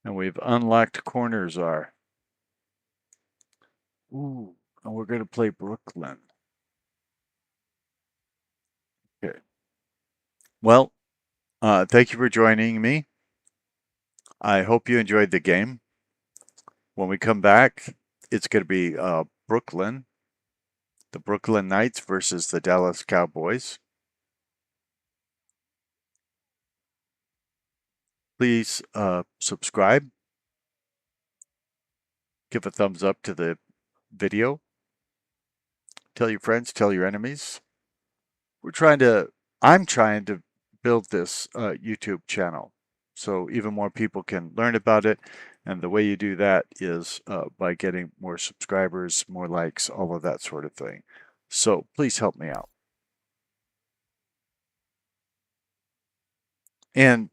And we've unlocked corners are. Ooh, and we're going to play Brooklyn. Okay. Well, thank you for joining me. I hope you enjoyed the game. When we come back, it's going to be Brooklyn, the Brooklyn Knights versus the Dallas Cowboys. Please subscribe, give a thumbs up to the video, tell your friends, tell your enemies. I'm trying to build this YouTube channel so even more people can learn about it. And the way you do that is by getting more subscribers, more likes, all of that sort of thing. So please help me out. And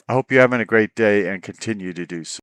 I hope you're having a great day and continue to do so.